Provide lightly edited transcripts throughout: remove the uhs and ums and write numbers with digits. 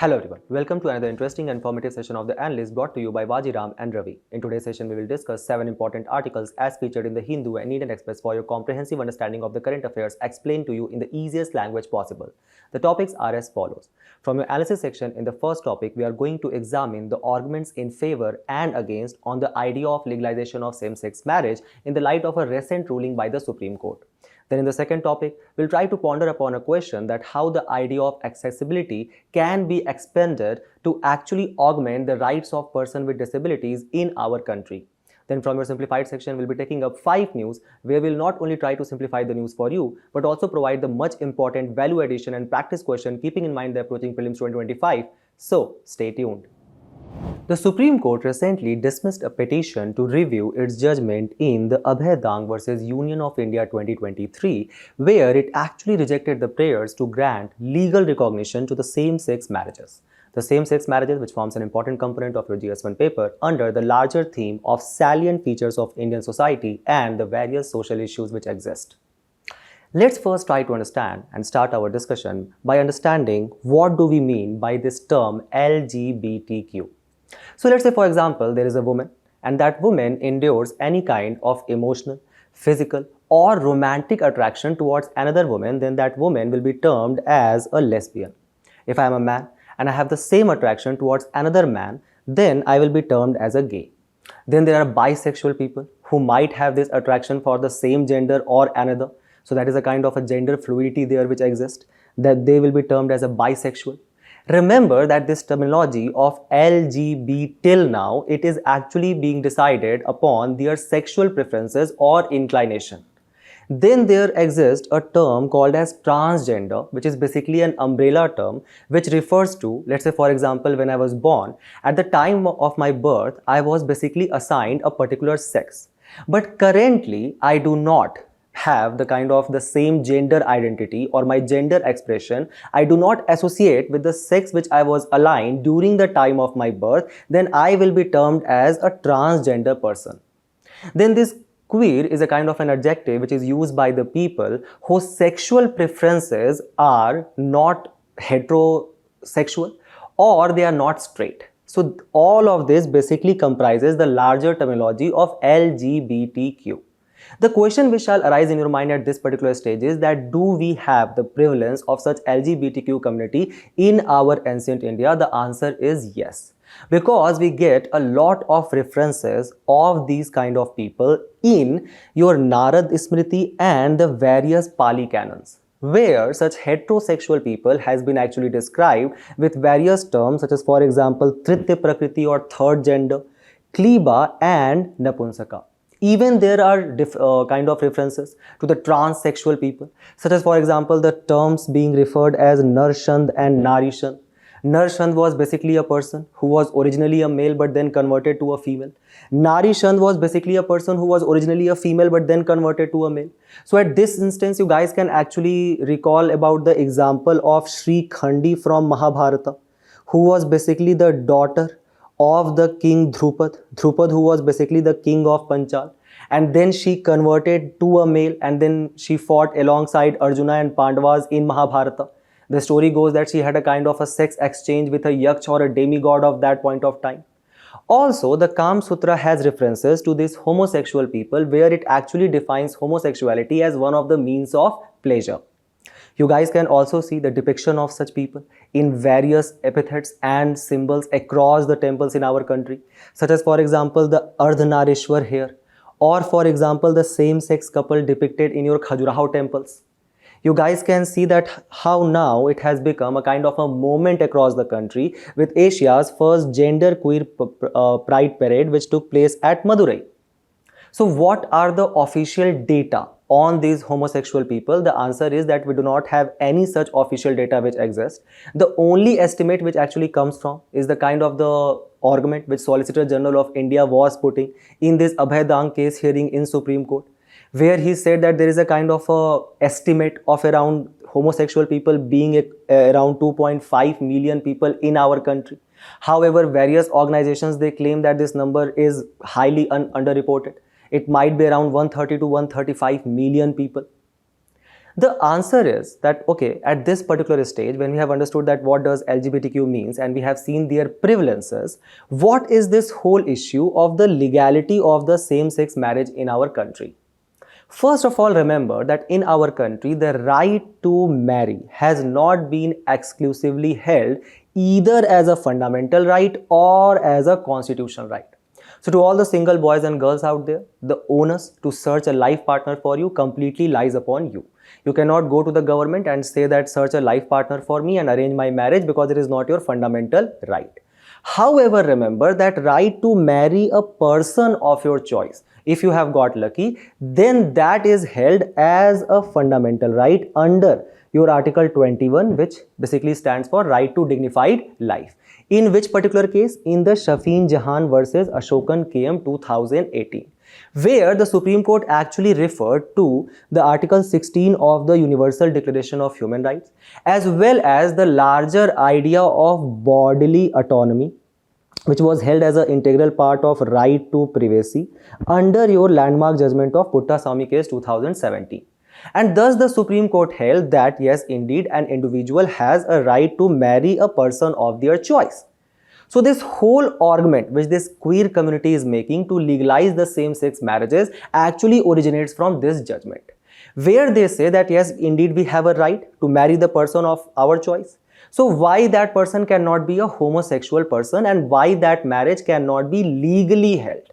Hello everyone, welcome to another interesting and informative session of the Analyst brought to you by Vajiram and Ravi. In today's session, we will discuss 7 important articles as featured in the Hindu and Indian Express for your comprehensive understanding of the current affairs explained to you in the easiest language possible. The topics are as follows. From your analysis section, in the first topic, we are going to examine the arguments in favor and against on the idea of legalization of same-sex marriage in the light of a recent ruling by the Supreme Court. Then in the second topic, we'll try to ponder upon a question that how the idea of accessibility can be expanded to actually augment the rights of persons with disabilities in our country. Then from your simplified section, we'll be taking up 5 news where we'll not only try to simplify the news for you, but also provide the much important value addition and practice question keeping in mind the approaching prelims 2025. So stay tuned. The Supreme Court recently dismissed a petition to review its judgment in the Abhay Dang versus Union of India 2023, where it actually rejected the prayers to grant legal recognition to the same-sex marriages. The same-sex marriages, which forms an important component of your GS1 paper under the larger theme of salient features of Indian society and the various social issues which exist. Let's first try to understand and start our discussion by understanding what do we mean by this term LGBTQ. So let's say, for example, there is a woman and that woman endures any kind of emotional, physical or romantic attraction towards another woman, then that woman will be termed as a lesbian. If I am a man and I have the same attraction towards another man, then I will be termed as a gay. Then there are bisexual people who might have this attraction for the same gender or another. So that is a kind of a gender fluidity there which exists, that they will be termed as a bisexual. Remember that this terminology of LGB till now, it is actually being decided upon their sexual preferences or inclination. Then there exists a term called as transgender, which is basically an umbrella term which refers to, let's say for example, when I was born, at the time of my birth, I was basically assigned a particular sex. But currently, I do not have the kind of the same gender identity or my gender expression, I do not associate with the sex which I was aligned during the time of my birth, then I will be termed as a transgender person. Then this queer is a kind of an adjective which is used by the people whose sexual preferences are not heterosexual or they are not straight. So all of this basically comprises the larger terminology of LGBTQ. The question which shall arise in your mind at this particular stage is that do we have the prevalence of such LGBTQ community in our ancient India? The answer is yes, because we get a lot of references of these kind of people in your Narad Smriti and the various Pali canons, where such heterosexual people has been actually described with various terms such as, for example, Tritya Prakriti or third gender, Kliba and Napunsaka. Even there are kind of references to the transsexual people, such as for example the terms being referred as Narshand and Narishand. Narshand was basically a person who was originally a male but then converted to a female. Narishand was basically a person who was originally a female but then converted to a male. So at this instance, you guys can actually recall about the example of Sri Khandi from Mahabharata, who was basically the daughter of the king Drupad, who was basically the king of Panchal, and then she converted to a male and then she fought alongside Arjuna and Pandavas in Mahabharata. The story goes that she had a kind of a sex exchange with a yaksh or a demigod of that point of time. Also, the Kama Sutra has references to these homosexual people where it actually defines homosexuality as one of the means of pleasure. You guys can also see the depiction of such people in various epithets and symbols across the temples in our country, such as for example the Ardhanarishwar here, or for example the same-sex couple depicted in your Khajuraho temples. You guys can see that how now it has become a kind of a moment across the country with Asia's first gender queer pride parade which took place at Madurai. So what are the official data on these homosexual people? The answer is that we do not have any such official data which exists. The only estimate which actually comes from is the kind of the argument which Solicitor General of India was putting in this Abhay Dang case hearing in Supreme Court, where he said that there is a kind of a estimate of around homosexual people being around 2.5 million people in our country. However, various organizations, they claim that this number is highly underreported. It might be around 130 to 135 million people. The answer is that, okay, at this particular stage, when we have understood that what does LGBTQ means and we have seen their prevalences, what is this whole issue of the legality of the same-sex marriage in our country? First of all, remember that in our country, the right to marry has not been exclusively held either as a fundamental right or as a constitutional right. So to all the single boys and girls out there, the onus to search a life partner for you completely lies upon you. You cannot go to the government and say that search a life partner for me and arrange my marriage, because it is not your fundamental right. However, remember that right to marry a person of your choice, if you have got lucky, then that is held as a fundamental right under your Article 21, which basically stands for right to dignified life. In which particular case? In the Shafeen Jahan versus Ashokan KM 2018, where the Supreme Court actually referred to the Article 16 of the Universal Declaration of Human Rights, as well as the larger idea of bodily autonomy, which was held as an integral part of right to privacy under your landmark judgment of Puttaswamy case 2017. And thus the Supreme Court held that yes, indeed, an individual has a right to marry a person of their choice. So this whole argument which this queer community is making to legalize the same-sex marriages actually originates from this judgment, where they say that yes, indeed, we have a right to marry the person of our choice. So why that person cannot be a homosexual person and why that marriage cannot be legally held?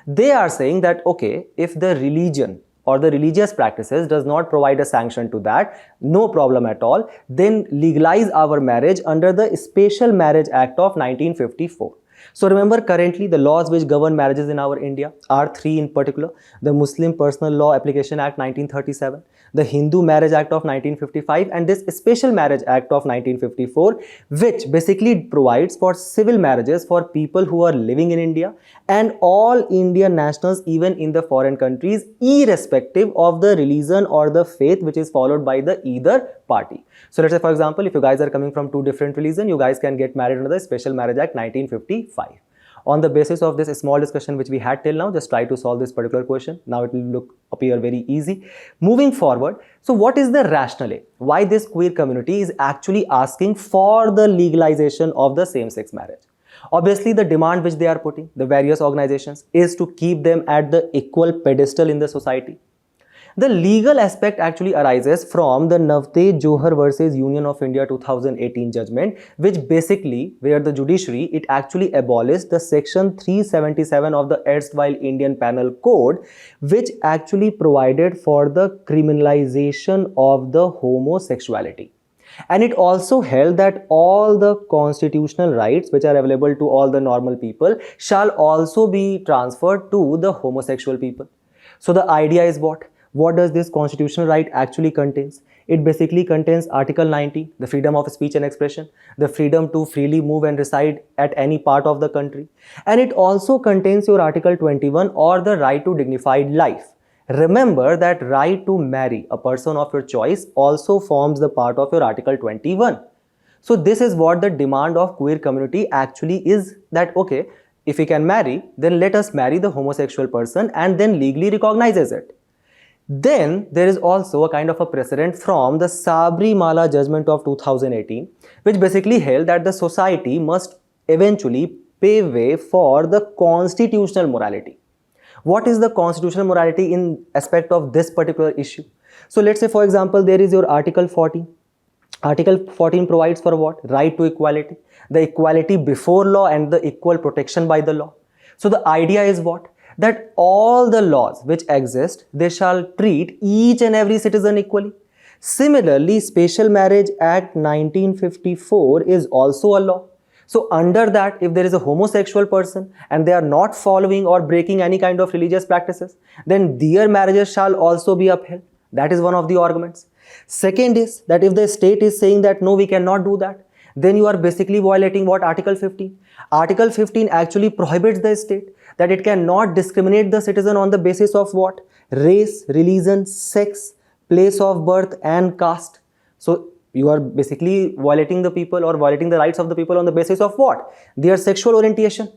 They are saying that, okay, if the religion or the religious practices does not provide a sanction to that, no problem at all, then legalize our marriage under the Special Marriage Act of 1954. So remember, currently the laws which govern marriages in our India are three in particular: the Muslim Personal Law Application Act 1937, the Hindu Marriage Act of 1955, and this Special Marriage Act of 1954, which basically provides for civil marriages for people who are living in India and all Indian nationals, even in the foreign countries, irrespective of the religion or the faith which is followed by the either party. So let's say, for example, if you guys are coming from two different religions, you guys can get married under the Special Marriage Act 1955. On the basis of this small discussion which we had till now, just try to solve this particular question. Now it will appear very easy. Moving forward, so what is the rationale why this queer community is actually asking for the legalization of the same-sex marriage? Obviously, the demand which they are putting, the various organizations, is to keep them at the equal pedestal in the society. The legal aspect actually arises from the Navtej Johar versus Union of India 2018 judgment, which basically, where the judiciary, it actually abolished the section 377 of the erstwhile Indian Penal Code, which actually provided for the criminalization of the homosexuality. And it also held that all the constitutional rights which are available to all the normal people shall also be transferred to the homosexual people. So the idea is what? What does this constitutional right actually contains? It basically contains Article 90, the freedom of speech and expression, the freedom to freely move and reside at any part of the country. And it also contains your Article 21, or the right to dignified life. Remember that right to marry a person of your choice also forms the part of your Article 21. So this is what the demand of queer community actually is, that okay, if we can marry, then let us marry the homosexual person and then legally recognizes it. Then there is also a kind of a precedent from the Sabrimala judgment of 2018, which basically held that the society must eventually pave way for the constitutional morality. What is the constitutional morality in aspect of this particular issue? So let's say, for example, there is your Article 14. Article 14 provides for what? Right to equality, the equality before law and the equal protection by the law. So the idea is what? That all the laws which exist, they shall treat each and every citizen equally. Similarly, Special Marriage Act 1954 is also a law. So under that, if there is a homosexual person and they are not following or breaking any kind of religious practices, then their marriages shall also be upheld. That is one of the arguments. Second is that if the state is saying that no, we cannot do that, then you are basically violating what? Article 15. Article 15 actually prohibits the state that it cannot discriminate the citizen on the basis of what? Race, religion, sex, place of birth and caste. So you are basically violating the people or violating the rights of the people on the basis of what? Their sexual orientation.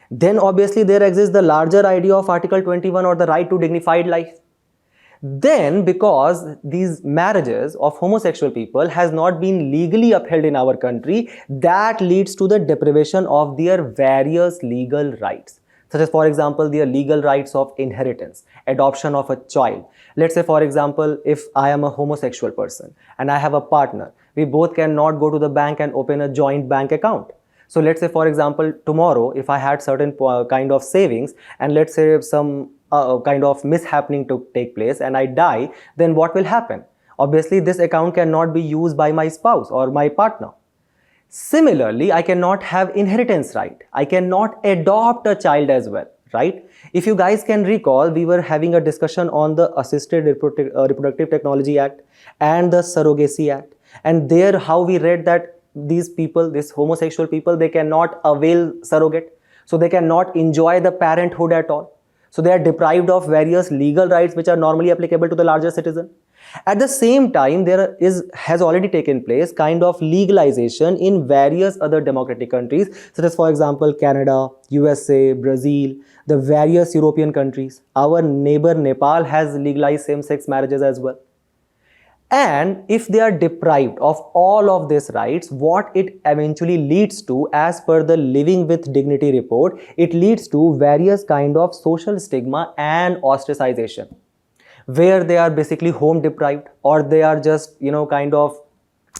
Then obviously there exists the larger idea of Article 21, or the right to dignified life. Then, because these marriages of homosexual people has not been legally upheld in our country, that leads to the deprivation of their various legal rights, such as for example their legal rights of inheritance, adoption of a child. Let's say for example, if I am a homosexual person and I have a partner, we both cannot go to the bank and open a joint bank account. So let's say for example, tomorrow if I had certain kind of savings, and let's say some kind of mishappening to take place and I die, then what will happen? Obviously this account cannot be used by my spouse or my partner. Similarly, I cannot have inheritance right. I cannot adopt a child as well, right? If you guys can recall, we were having a discussion on the Assisted Reproductive Technology Act and the Surrogacy Act, and there how we read that these people, these homosexual people, they cannot avail surrogate, so they cannot enjoy the parenthood at all. So they are deprived of various legal rights which are normally applicable to the larger citizen. At the same time, has already taken place kind of legalization in various other democratic countries, such as for example Canada, USA, Brazil, the various European countries. Our neighbor Nepal has legalized same-sex marriages as well. And if they are deprived of all of these rights, what it eventually leads to, as per the Living with Dignity report, it leads to various kind of social stigma and ostracization, where they are basically home deprived, or they are just, kind of,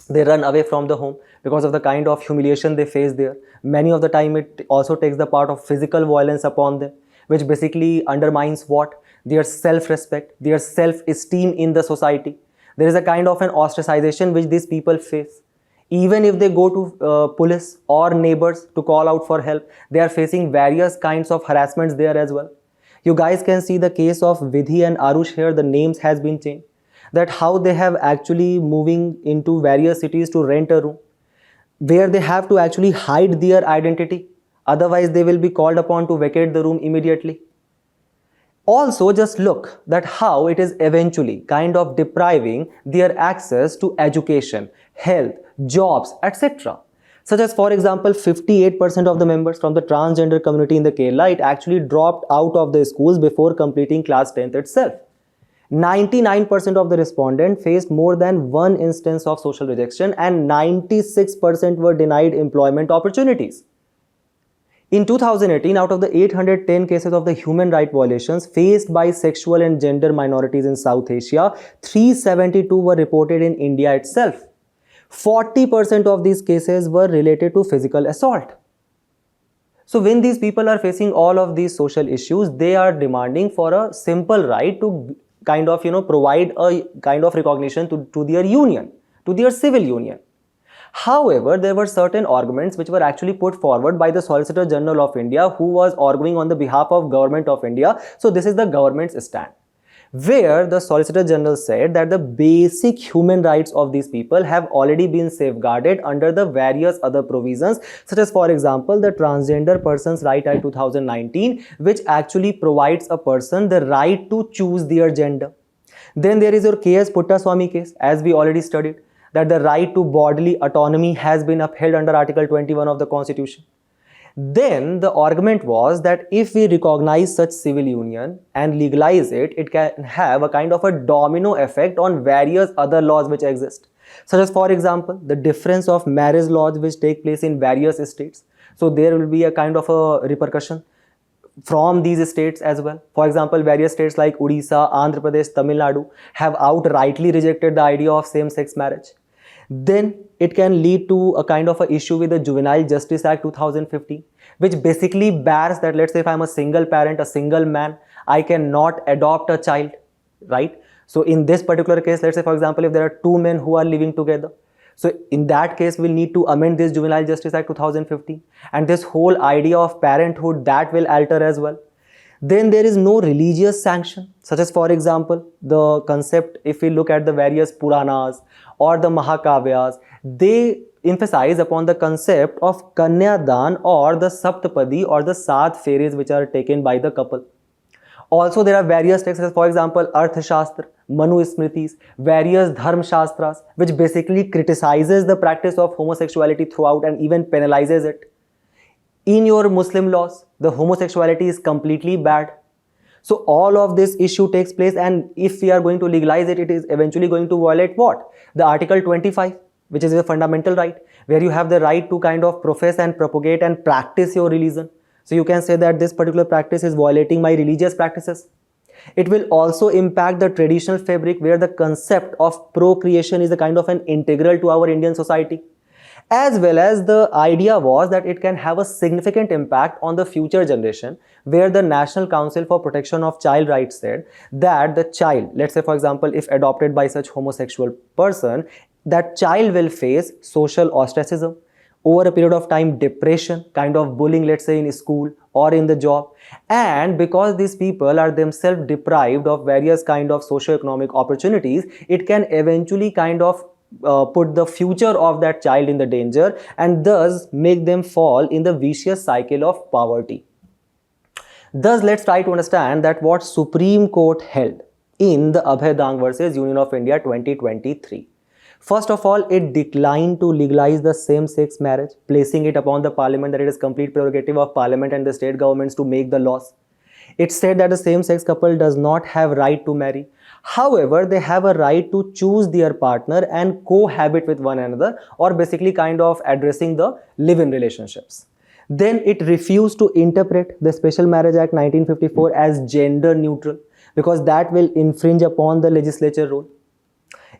they run away from the home because of the kind of humiliation they face there. Many of the time it also takes the part of physical violence upon them, which basically undermines what? Their self-respect, their self-esteem in the society. There is a kind of an ostracization which these people face. Even if they go to police or neighbors to call out for help, they are facing various kinds of harassments there as well. You guys can see the case of Vidhi and Arush here. The names has been changed. That how they have actually moving into various cities to rent a room, where they have to actually hide their identity. Otherwise, they will be called upon to vacate the room immediately. Also, just look that how it is eventually kind of depriving their access to education, health, jobs, etc. Such as for example, 58% of the members from the transgender community in the Kerala, it actually dropped out of the schools before completing class 10th itself. 99% of the respondents faced more than one instance of social rejection, and 96% were denied employment opportunities. In 2018, out of the 810 cases of the human rights violations faced by sexual and gender minorities in South Asia, 372 were reported in India itself. 40% of these cases were related to physical assault. So when these people are facing all of these social issues, they are demanding for a simple right to kind of, provide a kind of recognition to their union, to their civil union. However, there were certain arguments which were actually put forward by the Solicitor General of India, who was arguing on the behalf of Government of India. So this is the government's stand, where the Solicitor General said that the basic human rights of these people have already been safeguarded under the various other provisions, such as for example the Transgender Persons Right Act 2019, which actually provides a person the right to choose their gender. Then there is your K.S. Puttaswamy case, as we already studied, that the right to bodily autonomy has been upheld under Article 21 of the Constitution. Then the argument was that if we recognize such civil union and legalize it, it can have a kind of a domino effect on various other laws which exist, such as for example the difference of marriage laws which take place in various states. So there will be a kind of a repercussion from these states as well. For example, various states like Odisha, Andhra Pradesh, Tamil Nadu have outrightly rejected the idea of same-sex marriage. Then it can lead to a kind of a issue with the Juvenile Justice Act 2015, which basically bars that, let's say if I'm a single parent, a single man, I cannot adopt a child, right? So in this particular case, let's say for example, if there are two men who are living together, so in that case, we'll need to amend this Juvenile Justice Act 2015, and this whole idea of parenthood, that will alter as well. Then there is no religious sanction, such as for example, the concept, if we look at the various Puranas or the Mahakavyas, they emphasize upon the concept of Kanyadan or the Saptapadi or the Saat Fairies which are taken by the couple. Also, there are various texts, for example, Arthashastra, Manu Smritis, various Dharma Shastras, which basically criticizes the practice of homosexuality throughout and even penalizes it. In your Muslim laws, the homosexuality is completely bad. So all of this issue takes place, and if we are going to legalize it, it is eventually going to violate what? The Article 25, which is a fundamental right, where you have the right to kind of profess and propagate and practice your religion. So you can say that this particular practice is violating my religious practices. It will also impact the traditional fabric, where the concept of procreation is a kind of an integral to our Indian society. As well as the idea was that it can have a significant impact on the future generation, where the National Council for Protection of Child Rights said that the child, let's say for example, if adopted by such homosexual person, that child will face social ostracism, over a period of time depression, kind of bullying, let's say in school or in the job. And because these people are themselves deprived of various kind of socio-economic opportunities, it can eventually kind of put the future of that child in the danger, and thus make them fall in the vicious cycle of poverty. Thus, let's try to understand that what Supreme Court held in the Abhay Dang versus Union of India 2023. First of all, it declined to legalize the same-sex marriage, placing it upon the parliament that it is complete prerogative of parliament and the state governments to make the laws. It said that the same-sex couple does not have right to marry. However, they have a right to choose their partner and cohabit with one another, or basically kind of addressing the live-in relationships. Then it refused to interpret the Special Marriage Act 1954 as gender neutral, because that will infringe upon the legislature role.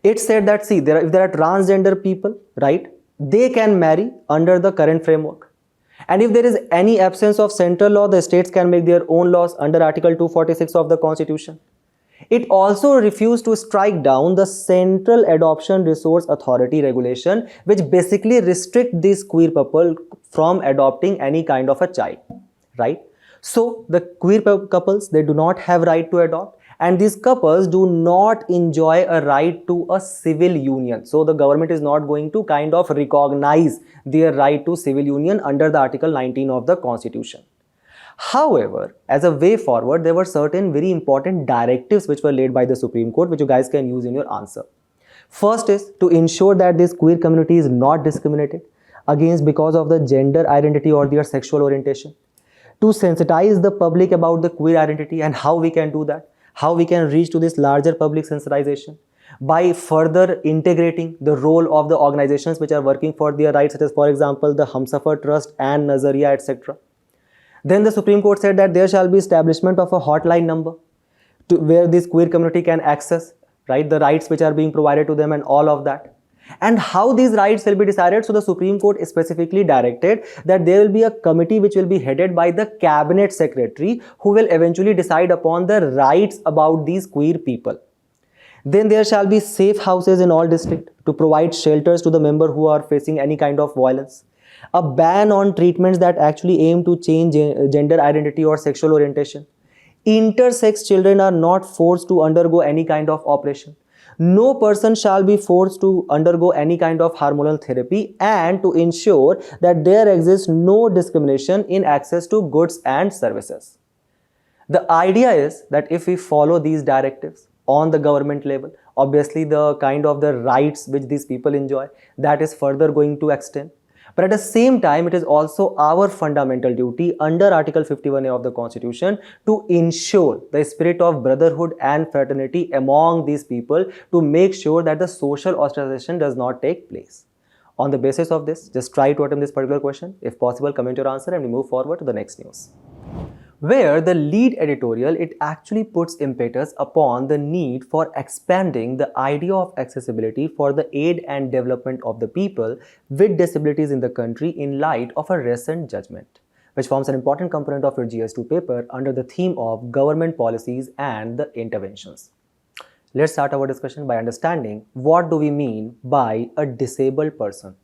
It said that, see, if there are transgender people, right, they can marry under the current framework. And if there is any absence of central law, the states can make their own laws under Article 246 of the Constitution. It also refused to strike down the Central Adoption Resource Authority regulation, which basically restrict these queer people from adopting any kind of a child, right? So the queer couples, they do not have right to adopt, and these couples do not enjoy a right to a civil union. So the government is not going to kind of recognize their right to civil union under the Article 19 of the Constitution. However, as a way forward, there were certain very important directives which were laid by the Supreme Court, which you guys can use in your answer. First is to ensure that this queer community is not discriminated against because of the gender identity or their sexual orientation. To sensitize the public about the queer identity, and how we can do that, how we can reach to this larger public sensitization, by further integrating the role of the organizations which are working for their rights, such as for example the Humsafar Trust and Nazariya, etc. Then the Supreme Court said that there shall be establishment of a hotline number where this queer community can access, right, the rights which are being provided to them and all of that. And how these rights will be decided, so the Supreme Court specifically directed that there will be a committee which will be headed by the cabinet secretary, who will eventually decide upon the rights about these queer people. Then there shall be safe houses in all districts to provide shelters to the members who are facing any kind of violence. A ban on treatments that actually aim to change gender identity or sexual orientation. Intersex children are not forced to undergo any kind of operation. No person shall be forced to undergo any kind of hormonal therapy, and to ensure that there exists no discrimination in access to goods and services. The idea is that if we follow these directives on the government level, obviously the kind of the rights which these people enjoy, that is further going to extend. But at the same time, it is also our fundamental duty under Article 51A of the Constitution to ensure the spirit of brotherhood and fraternity among these people, to make sure that the social ostracization does not take place. On the basis of this, just try to attempt this particular question. If possible, comment your answer and we move forward to the next news, where the lead editorial, it actually puts impetus upon the need for expanding the idea of accessibility for the aid and development of the people with disabilities in the country in light of a recent judgment, which forms an important component of your GS2 paper under the theme of government policies and the interventions. Let's start our discussion by understanding what do we mean by a disabled person.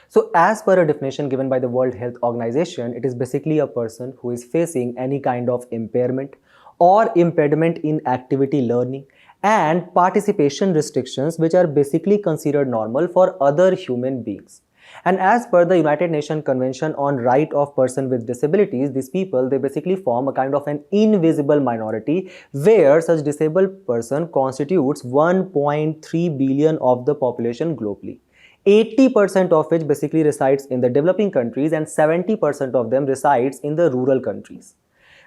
So as per a definition given by the World Health Organization, it is basically a person who is facing any kind of impairment or impediment in activity learning and participation restrictions, which are basically considered normal for other human beings. And as per the United Nations Convention on Right of Person with Disabilities, these people, they basically form a kind of an invisible minority, where such disabled person constitutes 1.3 billion of the population globally. 80% of which basically resides in the developing countries and 70% of them resides in the rural countries.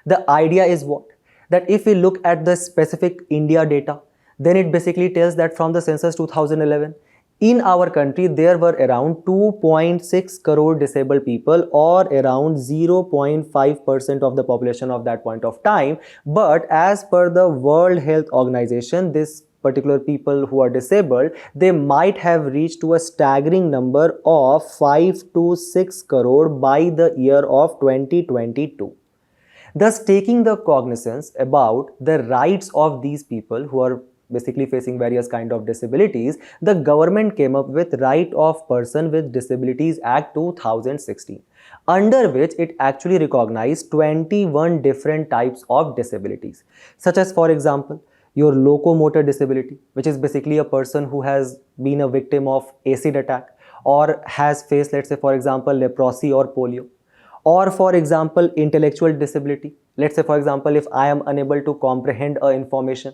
The idea is what? that if we look at the specific India data, then it basically tells that from the census 2011, in our country there were around 2.6 crore disabled people, or around 0.5% of the population of that point of time. But as per the World Health Organization, this particular people who are disabled, they might have reached to a staggering number of 5 to 6 crore by the year of 2022. Thus, taking the cognizance about the rights of these people who are basically facing various kind of disabilities, the government came up with Right of Person with Disabilities Act 2016, under which it actually recognized 21 different types of disabilities, such as, for example, your locomotor disability, which is basically a person who has been a victim of acid attack or has faced, let's say, for example, leprosy or polio. Or for example, intellectual disability. Let's say, for example, if I am unable to comprehend information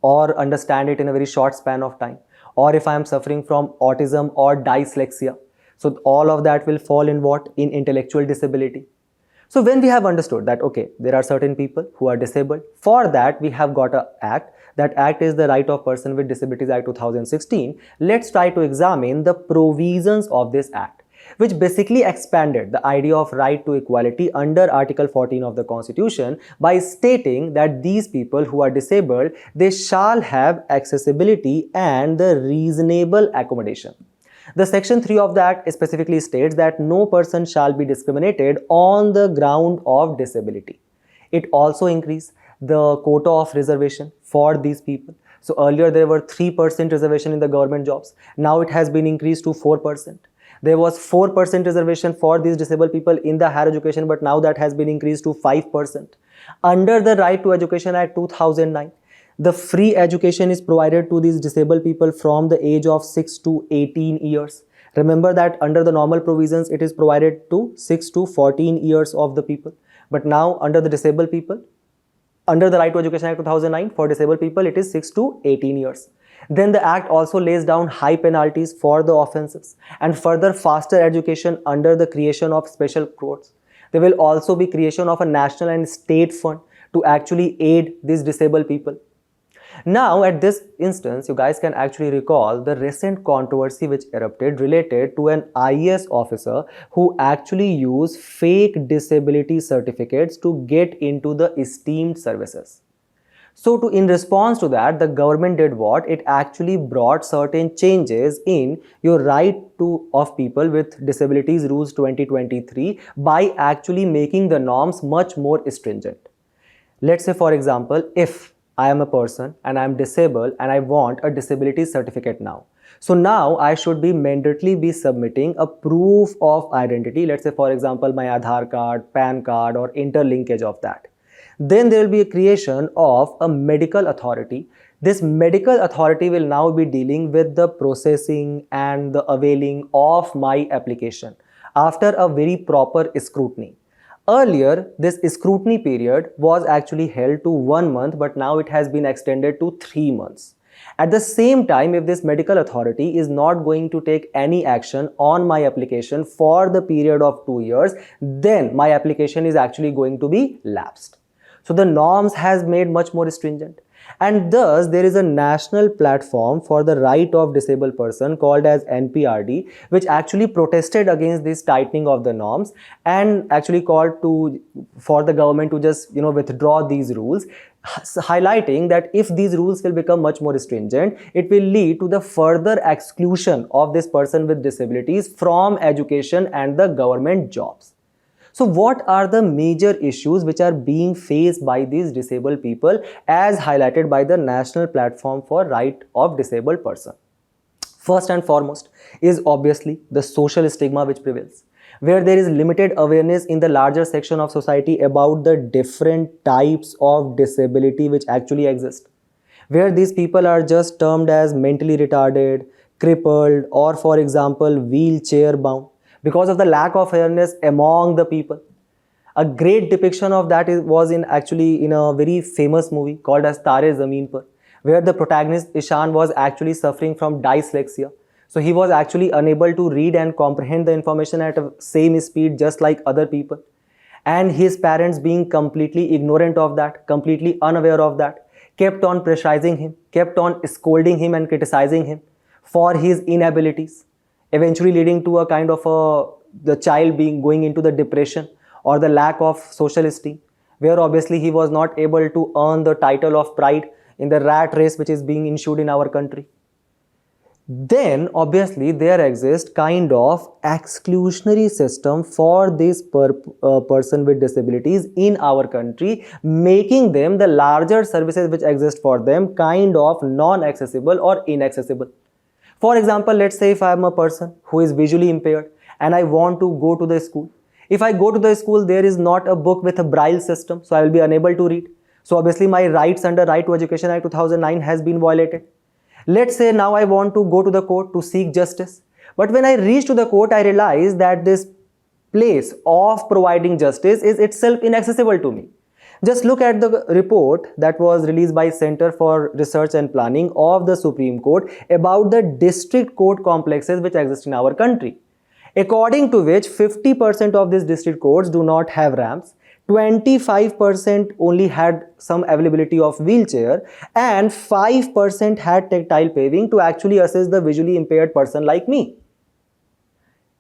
or understand it in a very short span of time, or if I am suffering from autism or dyslexia. So all of that will fall in what? In intellectual disability. So when we have understood that, okay, there are certain people who are disabled, for that we have got an act. That act is the Right of Person with Disabilities Act 2016. Let's try to examine the provisions of this act, which basically expanded the idea of right to equality under Article 14 of the Constitution by stating that these people who are disabled, they shall have accessibility and the reasonable accommodation. The Section 3 of the Act specifically states that no person shall be discriminated on the ground of disability. It also increased the quota of reservation for these people. So earlier there were 3% reservation in the government jobs. Now it has been increased to 4%. There was 4% reservation for these disabled people in the higher education, but now that has been increased to 5%. Under the Right to Education Act 2009, the free education is provided to these disabled people from the age of 6 to 18 years. Remember that under the normal provisions, it is provided to 6 to 14 years of the people. But now under the disabled people, under the Right to Education Act 2009, for disabled people, it is 6 to 18 years. Then the Act also lays down high penalties for the offences and further faster education under the creation of special courts. There will also be creation of a national and state fund to actually aid these disabled people. Now, at this instance, you guys can actually recall the recent controversy which erupted related to an IAS officer who actually used fake disability certificates to get into the esteemed services. So in response to that, the government did what? It actually brought certain changes in your right of people with disabilities rules 2023 by actually making the norms much more stringent. Let's say, for example, if I am a person and I am disabled and I want a disability certificate now. So now I should be mandatorily be submitting a proof of identity. Let's say, for example, my Aadhaar card, PAN card, or interlinkage of that. Then there will be a creation of a medical authority. This medical authority will now be dealing with the processing and the availing of my application after a very proper scrutiny. Earlier, this scrutiny period was actually held to 1 month, but now it has been extended to 3 months. At the same time, if this medical authority is not going to take any action on my application for the period of 2 years, then my application is actually going to be lapsed. So the norms has made much more stringent. And thus, there is a national platform for the right of disabled person called as NPRD, which actually protested against this tightening of the norms and actually called for the government to just withdraw these rules, highlighting that if these rules will become much more stringent, it will lead to the further exclusion of this person with disabilities from education and the government jobs. So what are the major issues which are being faced by these disabled people as highlighted by the National Platform for Right of Disabled Person? First and foremost is obviously the social stigma which prevails, where there is limited awareness in the larger section of society about the different types of disability which actually exist, where these people are just termed as mentally retarded, crippled, or for example wheelchair bound, because of the lack of awareness among the people. A great depiction of that was in a very famous movie called as Tare Zameen Par, where the protagonist Ishan was actually suffering from dyslexia. So he was actually unable to read and comprehend the information at the same speed just like other people. and his parents being completely ignorant of that, completely unaware of that, kept on pressurizing him, kept on scolding him and criticizing him for his inabilities, eventually leading to a kind of the child being going into the depression or the lack of social esteem, where obviously he was not able to earn the title of pride in the rat race which is being ensued in our country. Then obviously there exists kind of exclusionary system for this person with disabilities in our country, making them the larger services which exist for them kind of non-accessible or inaccessible. For example, let's say if I am a person who is visually impaired and I want to go to the school. If I go to the school, there is not a book with a braille system, so I will be unable to read. So obviously my rights under Right to Education Act 2009 has been violated. Let's say now I want to go to the court to seek justice. But when I reach to the court, I realize that this place of providing justice is itself inaccessible to me. Just look at the report that was released by Center for Research and Planning of the Supreme Court about the district court complexes which exist in our country. According to which 50% of these district courts do not have ramps, 25% only had some availability of wheelchair, and 5% had tactile paving to actually assist the visually impaired person like me.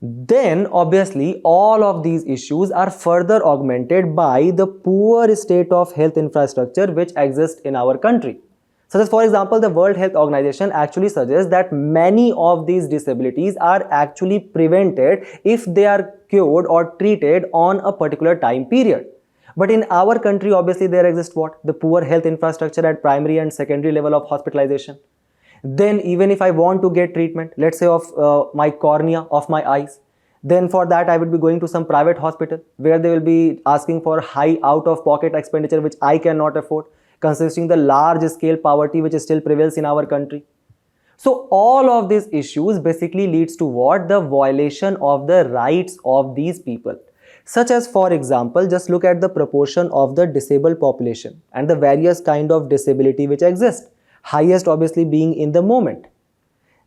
Then obviously all of these issues are further augmented by the poor state of health infrastructure which exists in our country. Such as, for example, the World Health Organization actually suggests that many of these disabilities are actually prevented if they are cured or treated on a particular time period. But in our country, obviously, there exists what? The poor health infrastructure at primary and secondary level of hospitalization. Then even if I want to get treatment, let's say of my cornea, of my eyes, then for that I would be going to some private hospital where they will be asking for high out-of-pocket expenditure which I cannot afford, considering the large-scale poverty which still prevails in our country. So all of these issues basically leads to what? The violation of the rights of these people. Such as, for example, just look at the proportion of the disabled population and the various kind of disability which exist. Highest obviously being in the moment.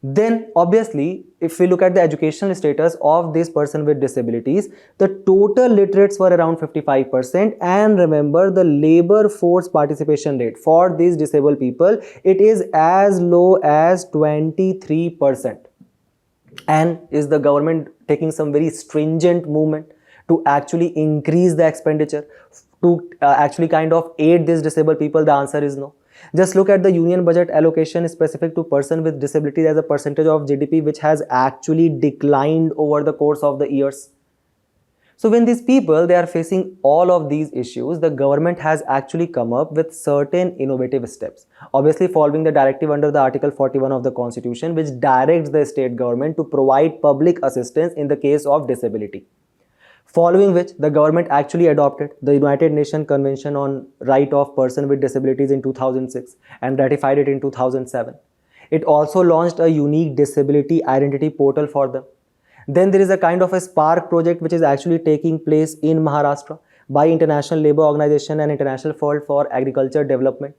Then obviously, if we look at the educational status of this person with disabilities, the total literates were around 55%, and remember the labor force participation rate for these disabled people, it is as low as 23%. And is the government taking some very stringent movement to actually increase the expenditure to actually kind of aid these disabled people? The answer is no. Just look at the union budget allocation specific to person with disabilities as a percentage of GDP, which has actually declined over the course of the years. So when these people, they are facing all of these issues, the government has actually come up with certain innovative steps. Obviously following the directive under the Article 41 of the Constitution, which directs the state government to provide public assistance in the case of disability. Following which, the government actually adopted the United Nations Convention on Right of Person with Disabilities in 2006 and ratified it in 2007. It also launched a unique disability identity portal for them. Then there is a kind of a Spark project which is actually taking place in Maharashtra by International Labour Organization and International Fund for Agriculture Development,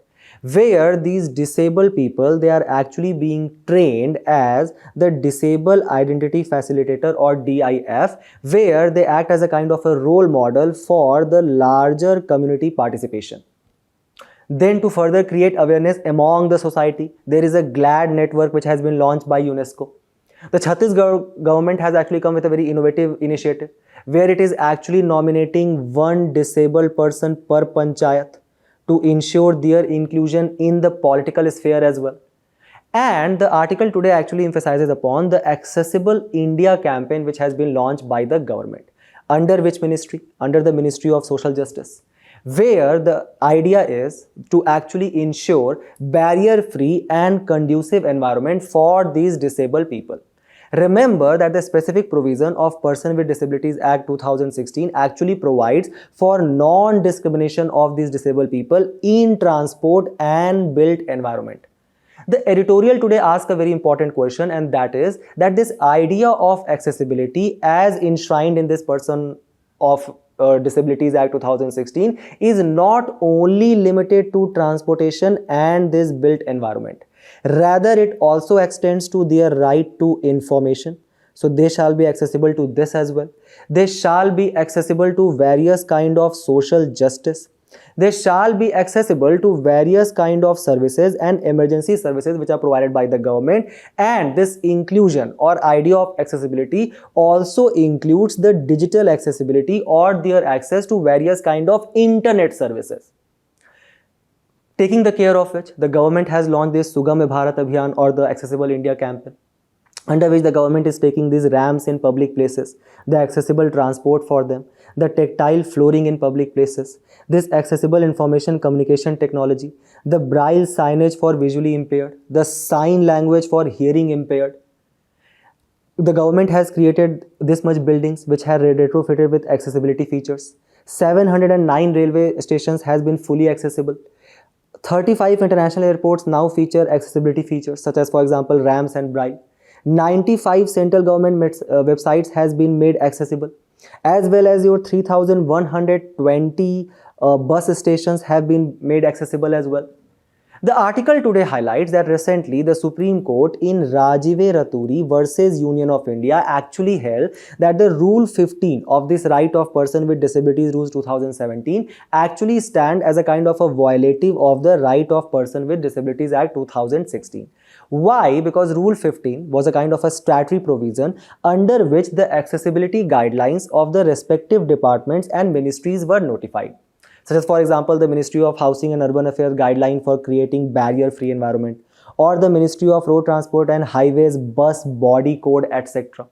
where these disabled people, they are actually being trained as the Disable Identity Facilitator or DIF, where they act as a kind of a role model for the larger community participation. Then to further create awareness among the society, there is a GLAD network which has been launched by UNESCO. The Chhattisgarh government has actually come with a very innovative initiative where it is actually nominating one disabled person per panchayat to ensure their inclusion in the political sphere as well. And the article today actually emphasizes upon the Accessible India campaign which has been launched by the government. Under which ministry? Under the Ministry of Social Justice, where the idea is to actually ensure barrier-free and conducive environment for these disabled people. Remember that the specific provision of Person with Disabilities Act 2016 actually provides for non-discrimination of these disabled people in transport and built environment. The editorial today asks a very important question, and that is that this idea of accessibility as enshrined in this Person of Disabilities Act 2016 is not only limited to transportation and this built environment. Rather, it also extends to their right to information, So they shall be accessible to this as well. They shall be accessible to various kind of social justice. They shall be accessible to various kind of services and emergency services which are provided by the government. And this inclusion or idea of accessibility also includes the digital accessibility or their access to various kind of internet services. Taking the care of which the government has launched this Sugam Bharat Abhiyan or the Accessible India campaign, under which the government is taking these ramps in public places, the accessible transport for them, the tactile flooring in public places, this accessible information communication technology, the braille signage for visually impaired, the sign language for hearing impaired. The government has created this much buildings which have retrofitted with accessibility features. 709 railway stations has been fully accessible. 35 international airports now feature accessibility features such as, for example, ramps and braille. 95 central government websites has been made accessible, as well as your 3120 bus stations have been made accessible as well. The article today highlights that recently the Supreme Court in Rajive Raturi versus Union of India actually held that the Rule 15 of this Right of Person with Disabilities Rules 2017 actually stand as a kind of a violative of the Right of Person with Disabilities Act 2016. Why? Because Rule 15 was a kind of a statutory provision under which the accessibility guidelines of the respective departments and ministries were notified. Such as, for example, the Ministry of Housing and Urban Affairs guideline for creating barrier-free environment, or the Ministry of Road Transport and Highways bus body code, etc.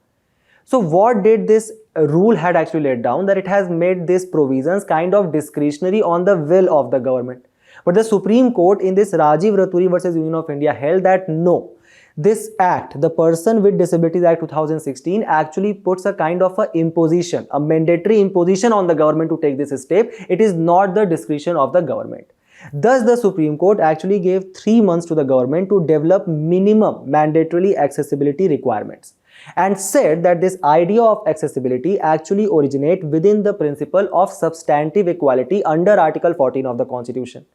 So what did this rule had actually laid down? That it has made these provisions kind of discretionary on the will of the government. But the Supreme Court in this Rajiv Raturi versus Union of India held that no, this act, the Person with Disabilities Act 2016, actually puts a kind of a imposition, a mandatory imposition on the government to take this step. It is not the discretion of the government. Thus, the Supreme Court actually gave 3 months to the government to develop minimum mandatorily accessibility requirements, and said that this idea of accessibility actually originates within the principle of substantive equality under Article 14 of the Constitution.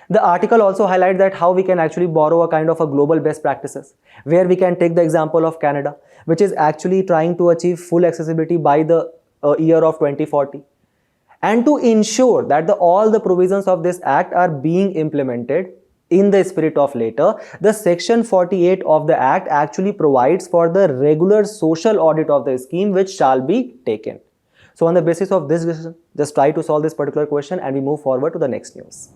The article also highlights that how we can actually borrow a kind of a global best practices, where we can take the example of Canada, which is actually trying to achieve full accessibility by the year of 2040. And to ensure that all the provisions of this act are being implemented in the spirit of later, the section 48 of the act actually provides for the regular social audit of the scheme which shall be taken. So on the basis of this decision, just try to solve this particular question and we move forward to the next news,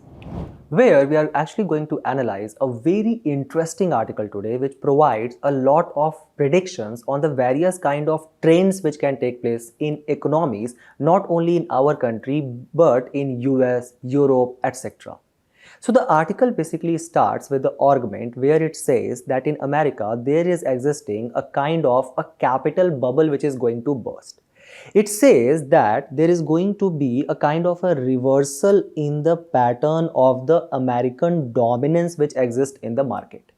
where we are actually going to analyze a very interesting article today which provides a lot of predictions on the various kind of trends which can take place in economies, not only in our country but in US, Europe, etc. So the article basically starts with the argument where it says that in America there is existing a kind of a capital bubble which is going to burst. It says that there is going to be a kind of a reversal in the pattern of the American dominance which exists in the market.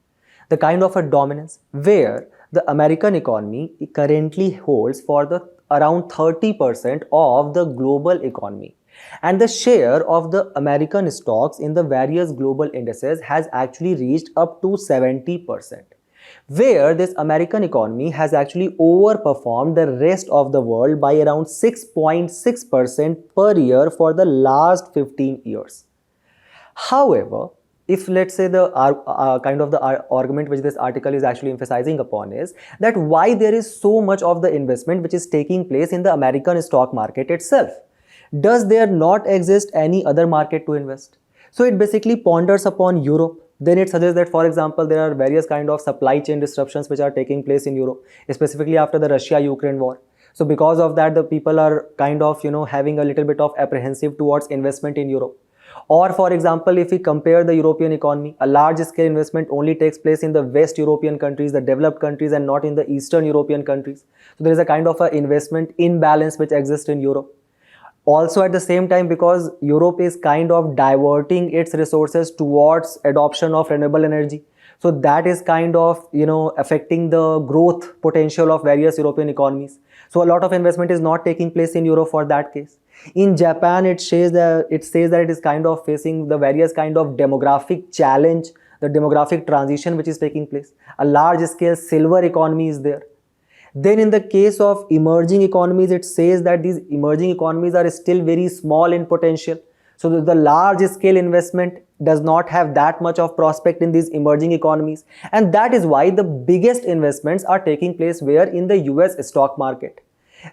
The kind of a dominance where the American economy currently holds for the around 30% of the global economy. And the share of the American stocks in the various global indices has actually reached up to 70%. Where this American economy has actually overperformed the rest of the world by around 6.6% per year for the last 15 years. However, if let's say the kind of the argument which this article is actually emphasizing upon is that why there is so much of the investment which is taking place in the American stock market itself. Does there not exist any other market to invest? So it basically ponders upon Europe. Then it suggests that, for example, there are various kind of supply chain disruptions which are taking place in Europe, specifically after the Russia-Ukraine war. So because of that, the people are kind of, having a little bit of apprehensive towards investment in Europe. Or for example, if we compare the European economy, a large scale investment only takes place in the West European countries, the developed countries, and not in the Eastern European countries. So there is a kind of an investment imbalance which exists in Europe. Also at the same time, because Europe is kind of diverting its resources towards adoption of renewable energy. So that is kind of, affecting the growth potential of various European economies. So a lot of investment is not taking place in Europe for that case. In Japan, it says that it is kind of facing the various kind of demographic challenge, the demographic transition which is taking place. A large scale silver economy is there. Then in the case of emerging economies, it says that these emerging economies are still very small in potential. So the large scale investment does not have that much of prospect in these emerging economies. And that is why the biggest investments are taking place where? In the US stock market.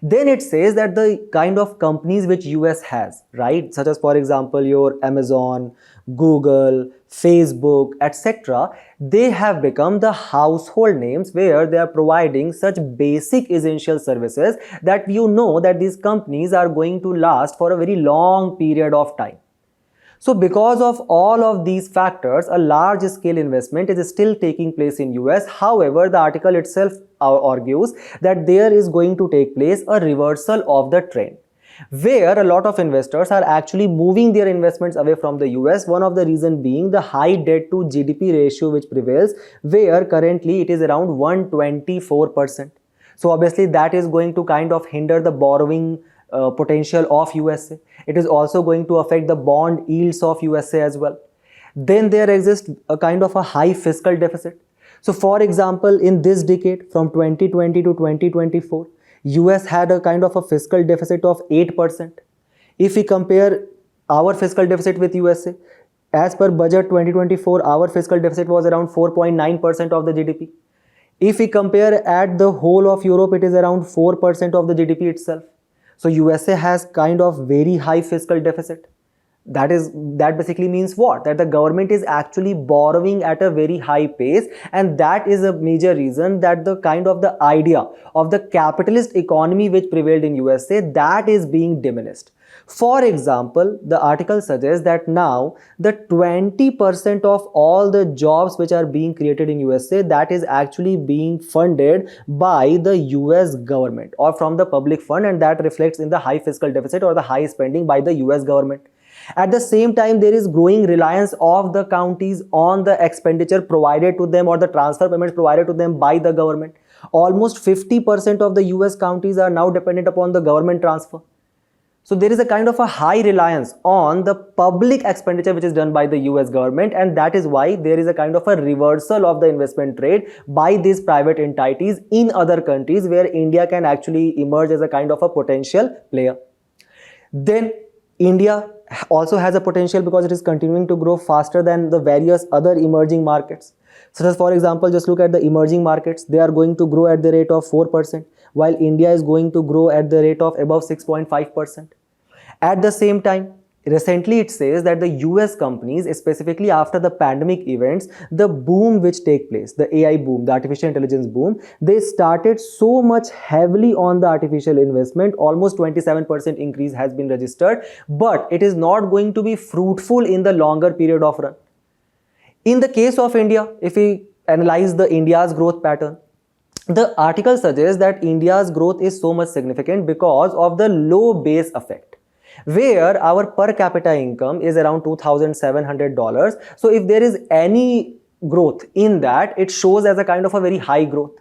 Then it says that the kind of companies which US has, right, such as for example your Amazon, Google, Facebook, etc., they have become the household names where they are providing such basic essential services that you know that these companies are going to last for a very long period of time. So because of all of these factors, a large scale investment is still taking place in US. However, the article itself argues that there is going to take place a reversal of the trend, where a lot of investors are actually moving their investments away from the US. One of the reasons being the high debt to GDP ratio which prevails, where currently it is around 124%. So obviously that is going to kind of hinder the borrowing potential of USA. It is also going to affect the bond yields of USA as well. Then there exists a kind of a high fiscal deficit. So for example, in this decade from 2020 to 2024, US had a kind of a fiscal deficit of 8%. If we compare our fiscal deficit with USA, as per budget 2024, our fiscal deficit was around 4.9% of the GDP. If we compare at the whole of Europe, it is around 4% of the GDP itself. So USA has kind of very high fiscal deficit. That basically means what? That the government is actually borrowing at a very high pace, and that is a major reason that the kind of the idea of the capitalist economy which prevailed in USA, that is being diminished. For example, the article suggests that now the 20% of all the jobs which are being created in USA, that is actually being funded by the US government or from the public fund, and that reflects in the high fiscal deficit or the high spending by the US government. At the same time, there is growing reliance of the counties on the expenditure provided to them or the transfer payments provided to them by the government. Almost 50% of the US counties are now dependent upon the government transfer. So there is a kind of a high reliance on the public expenditure which is done by the US government, and that is why there is a kind of a reversal of the investment trade by these private entities in other countries where India can actually emerge as a kind of a potential player. Then India also has a potential because it is continuing to grow faster than the various other emerging markets. Such as for example, just look at the emerging markets. They are going to grow at the rate of 4%, while India is going to grow at the rate of above 6.5%. At the same time, recently it says that the US companies, specifically after the pandemic events, the boom which take place, the AI boom, the artificial intelligence boom, they started so much heavily on the artificial investment. Almost 27% increase has been registered, but it is not going to be fruitful in the longer period of run. In the case of India, if we analyze the India's growth pattern, the article suggests that India's growth is so much significant because of the low base effect, where our per capita income is around $2,700. So if there is any growth in that, it shows as a kind of a very high growth.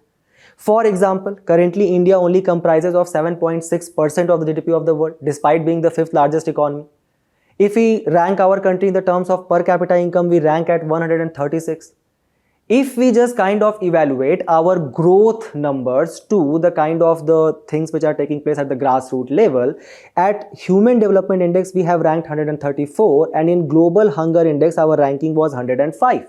For example, currently India only comprises of 7.6% of the GDP of the world, despite being the 5th largest economy. If we rank our country in the terms of per capita income, we rank at 136. If we just kind of evaluate our growth numbers to the kind of the things which are taking place at the grassroots level, at Human Development Index we have ranked 134, and in Global Hunger Index our ranking was 105.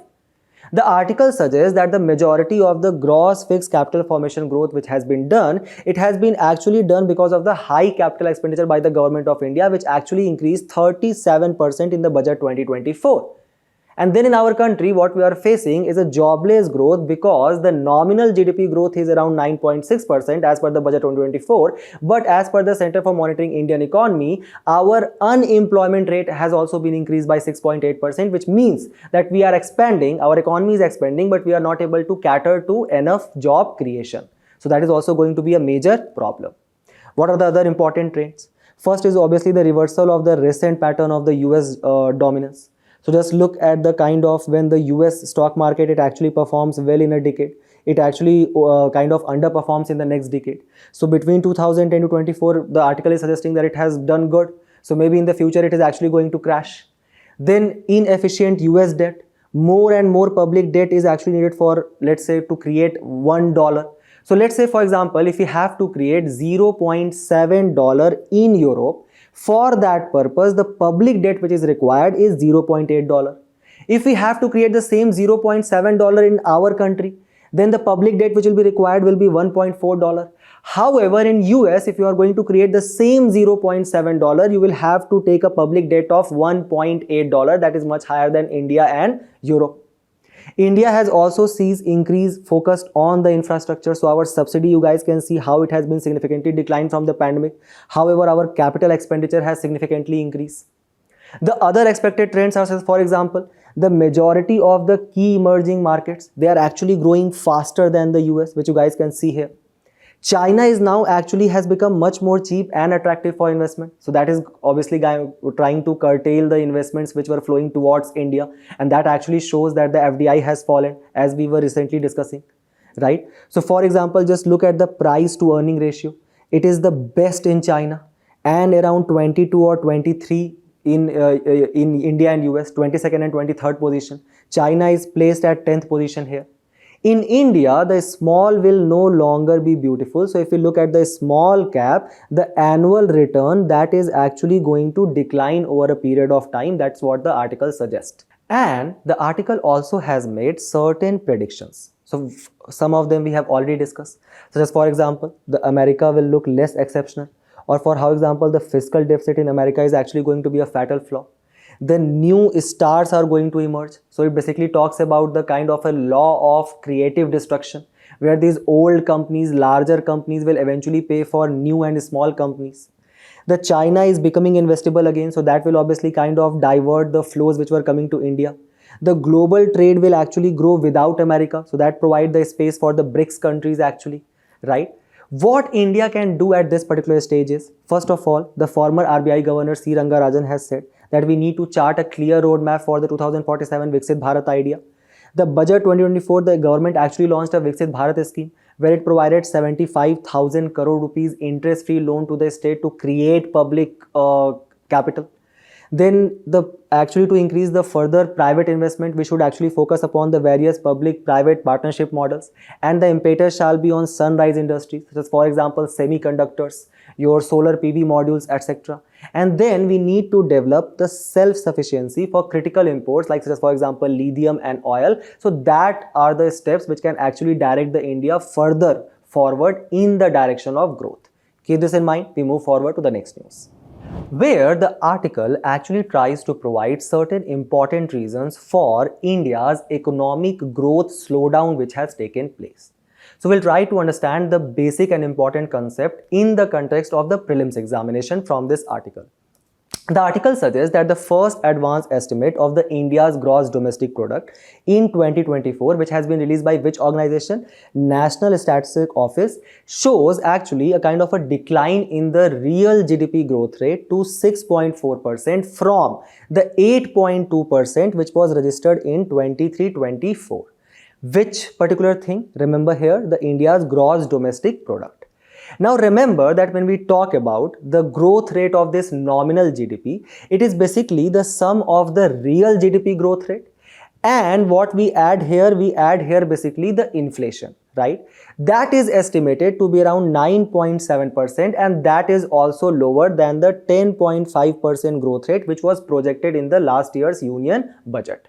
The article suggests that the majority of the gross fixed capital formation growth which has been done, it has been actually done because of the high capital expenditure by the government of India, which actually increased 37% in the budget 2024. And then in our country, what we are facing is a jobless growth because the nominal GDP growth is around 9.6% as per the budget 2024. But as per the Center for Monitoring Indian Economy, our unemployment rate has also been increased by 6.8%, which means that we are expanding, our economy is expanding, but we are not able to cater to enough job creation. So that is also going to be a major problem. What are the other important trends? First is obviously the reversal of the recent pattern of the US dominance. So just look at the kind of when the US stock market, it actually performs well in a decade. It actually kind of underperforms in the next decade. So between 2010 to 24, the article is suggesting that it has done good. So maybe in the future, it is actually going to crash. Then inefficient US debt. More and more public debt is actually needed for, let's say, to create $1. So let's say, for example, if we have to create $0.7 in Europe, for that purpose, the public debt which is required is $0.8. If we have to create the same $0.7 in our country, then the public debt which will be required will be $1.4. However, in US, if you are going to create the same $0.7, you will have to take a public debt of $1.8. That is much higher than India and Europe. India has also seen increase focused on the infrastructure. So our subsidy, you guys can see how it has been significantly declined from the pandemic. However, our capital expenditure has significantly increased. The other expected trends are, for example, the majority of the key emerging markets, they are actually growing faster than the US, which you guys can see here. China is now actually has become much more cheap and attractive for investment. So that is obviously trying to curtail the investments which were flowing towards India. And that actually shows that the FDI has fallen, as we were recently discussing, right? So for example, just look at the price to earning ratio. It is the best in China and around 22 or 23 in India and US, 22nd and 23rd position. China is placed at 10th position here. In India, the small will no longer be beautiful. So if you look at the small cap, the annual return, that is actually going to decline over a period of time. That's what the article suggests. And the article also has made certain predictions. So some of them we have already discussed, such as, for example, the America will look less exceptional, or for example, the fiscal deficit in America is actually going to be a fatal flaw. The new stars are going to emerge. So it basically talks about the kind of a law of creative destruction, where these old companies, larger companies will eventually pay for new and small companies. The China is becoming investable again, so that will obviously kind of divert the flows which were coming to India. The global trade will actually grow without America, so that provide the space for the BRICS countries actually, right? What India can do at this particular stage is, first of all, the former RBI Governor C. Rangarajan has said that we need to chart a clear roadmap for the 2047 Viksit Bharat idea. The budget 2024, the government actually launched a Viksit Bharat scheme where it provided 75,000 crore rupees interest-free loan to the state to create public capital. Then actually to increase the further private investment, we should actually focus upon the various public-private partnership models, and the impetus shall be on sunrise industries, such as, for example, semiconductors, your solar PV modules, etc. And then we need to develop the self-sufficiency for critical imports, like such as, for example, lithium and oil. So that are the steps which can actually direct the India further forward in the direction of growth. Keep this in mind. We move forward to the next news, where the article actually tries to provide certain important reasons for India's economic growth slowdown which has taken place. So we'll try to understand the basic and important concept in the context of the prelims examination from this article. The article suggests that the first advanced estimate of the India's gross domestic product in 2024, which has been released by which organization? National Statistics Office, shows actually a kind of a decline in the real GDP growth rate to 6.4% from the 8.2% which was registered in 23-24. Which particular thing? Remember here, the India's gross domestic product. Now remember that when we talk about the growth rate of this nominal GDP, it is basically the sum of the real GDP growth rate, and what we add here basically the inflation, right? That is estimated to be around 9.7%, and that is also lower than the 10.5% growth rate which was projected in the last year's union budget.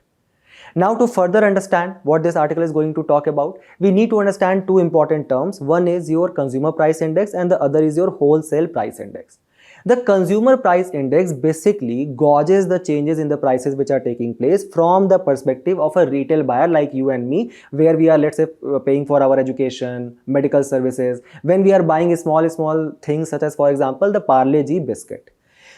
Now, to further understand what this article is going to talk about, we need to understand two important terms. One is your consumer price index and the other is your wholesale price index. The consumer price index basically gauges the changes in the prices which are taking place from the perspective of a retail buyer like you and me, where we are, let's say, paying for our education, medical services, when we are buying small things such as, for example, the Parle G biscuit.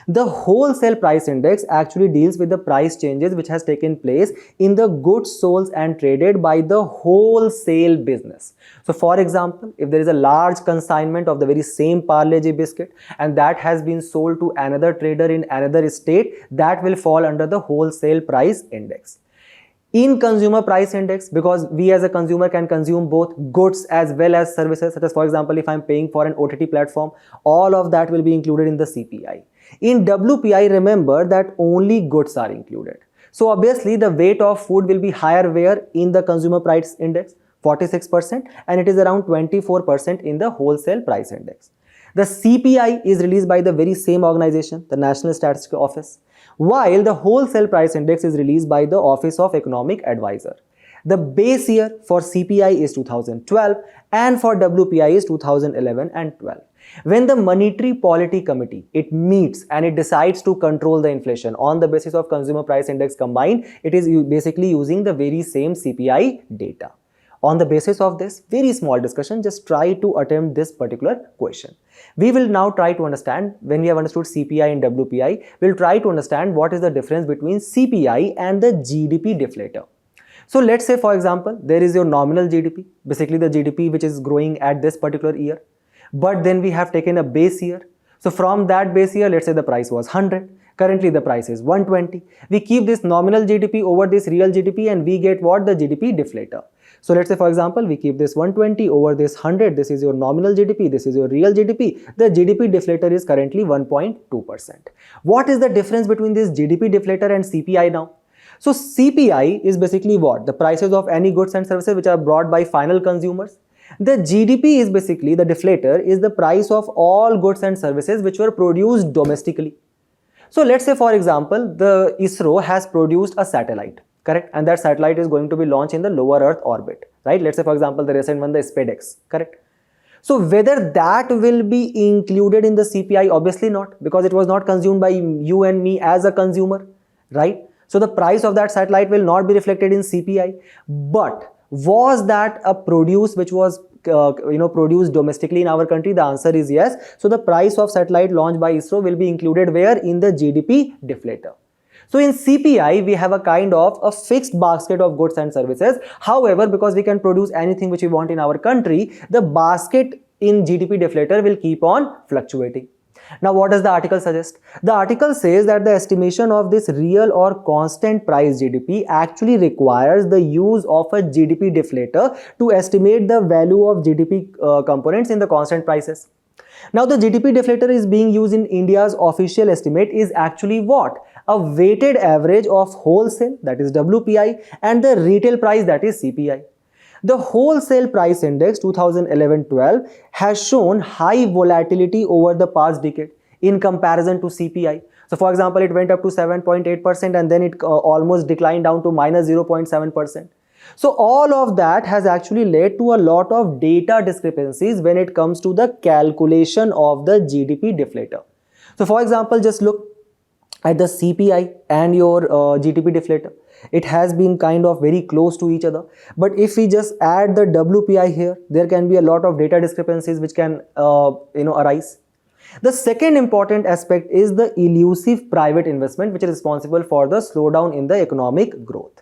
The wholesale price index actually deals with the price changes which has taken place in the goods sold and traded by the wholesale business. So for example, if there is a large consignment of the very same Parle G biscuit and that has been sold to another trader in another state, that will fall under the wholesale price index. In consumer price index, because we as a consumer can consume both goods as well as services, such as, for example, if I'm paying for an OTT platform, all of that will be included in the CPI. In WPI, remember that only goods are included. So obviously the weight of food will be higher where? In the consumer price index. 46%, and it is around 24% in the wholesale price index. The CPI is released by the very same organization, the National Statistical Office, while the wholesale price index is released by the Office of Economic Advisor. The base year for CPI is 2012 and for WPI is 2011 and 12. When the Monetary Policy Committee, it meets and it decides to control the inflation on the basis of consumer price index combined, it is basically using the very same CPI data. On the basis of this very small discussion, just try to attempt this particular question. We will now try to understand, when we have understood CPI and WPI, we'll try to understand what is the difference between CPI and the GDP deflator. So let's say, for example, there is your nominal GDP, basically the GDP which is growing at this particular year. But then we have taken a base year. So from that base year, let's say the price was 100. Currently the price is 120. We keep this nominal GDP over this real GDP and we get what? The GDP deflator. So let's say, for example, we keep this 120 over this 100. This is your nominal GDP. This is your real GDP. The GDP deflator is currently 1.2%. What is the difference between this GDP deflator and CPI now? So CPI is basically what? The prices of any goods and services which are bought by final consumers. The GDP is basically, the deflator is the price of all goods and services which were produced domestically. So let's say, for example, the ISRO has produced a satellite, correct? And that satellite is going to be launched in the lower Earth orbit, right? Let's say, for example, the recent one, the SpaceX, correct? So whether that will be included in the CPI, obviously not, because it was not consumed by you and me as a consumer, right? So the price of that satellite will not be reflected in CPI. But was that a produce which was produced domestically in our country? The answer is yes. So the price of satellite launched by ISRO will be included where? In the GDP deflator. So in CPI, we have a kind of a fixed basket of goods and services. However, because we can produce anything which we want in our country, the basket in GDP deflator will keep on fluctuating. Now, what does the article suggest? The article says that the estimation of this real or constant price GDP actually requires the use of a GDP deflator to estimate the value of GDP components in the constant prices. Now, the GDP deflator is being used in India's official estimate is actually what? A weighted average of wholesale, that is WPI, and the retail price, that is CPI. The wholesale price index 2011-12 has shown high volatility over the past decade in comparison to CPI. So for example, it went up to 7.8% and then it almost declined down to minus 0.7%. So all of that has actually led to a lot of data discrepancies when it comes to the calculation of the GDP deflator. So for example, just look at the CPI and your GDP deflator. It has been kind of very close to each other. But if we just add the WPI here, there can be a lot of data discrepancies which can arise. The second important aspect is the elusive private investment, which is responsible for the slowdown in the economic growth,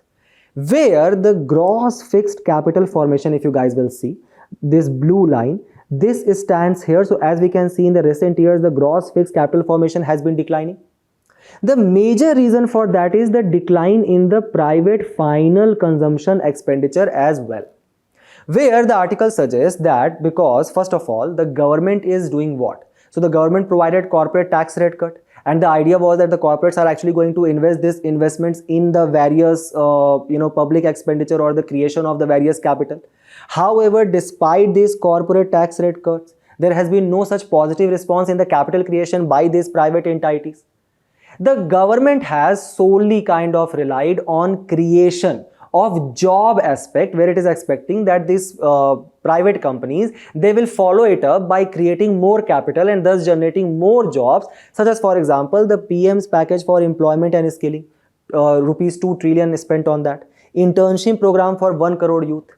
where the gross fixed capital formation, if you guys will see this blue line, this stands here. So as we can see in the recent years, the gross fixed capital formation has been declining. The major reason for that is the decline in the private final consumption expenditure as well, where the article suggests that because first of all, the government is doing what? So the government provided corporate tax rate cut, and the idea was that the corporates are actually going to invest these investments in the various public expenditure or the creation of the various capital. However, despite these corporate tax rate cuts, there has been no such positive response in the capital creation by these private entities. The government has solely kind of relied on creation of job aspect, where it is expecting that these private companies, they will follow it up by creating more capital and thus generating more jobs, such as for example the PM's package for employment and skilling, rupees 2 trillion spent on that, internship program for 1 crore youth.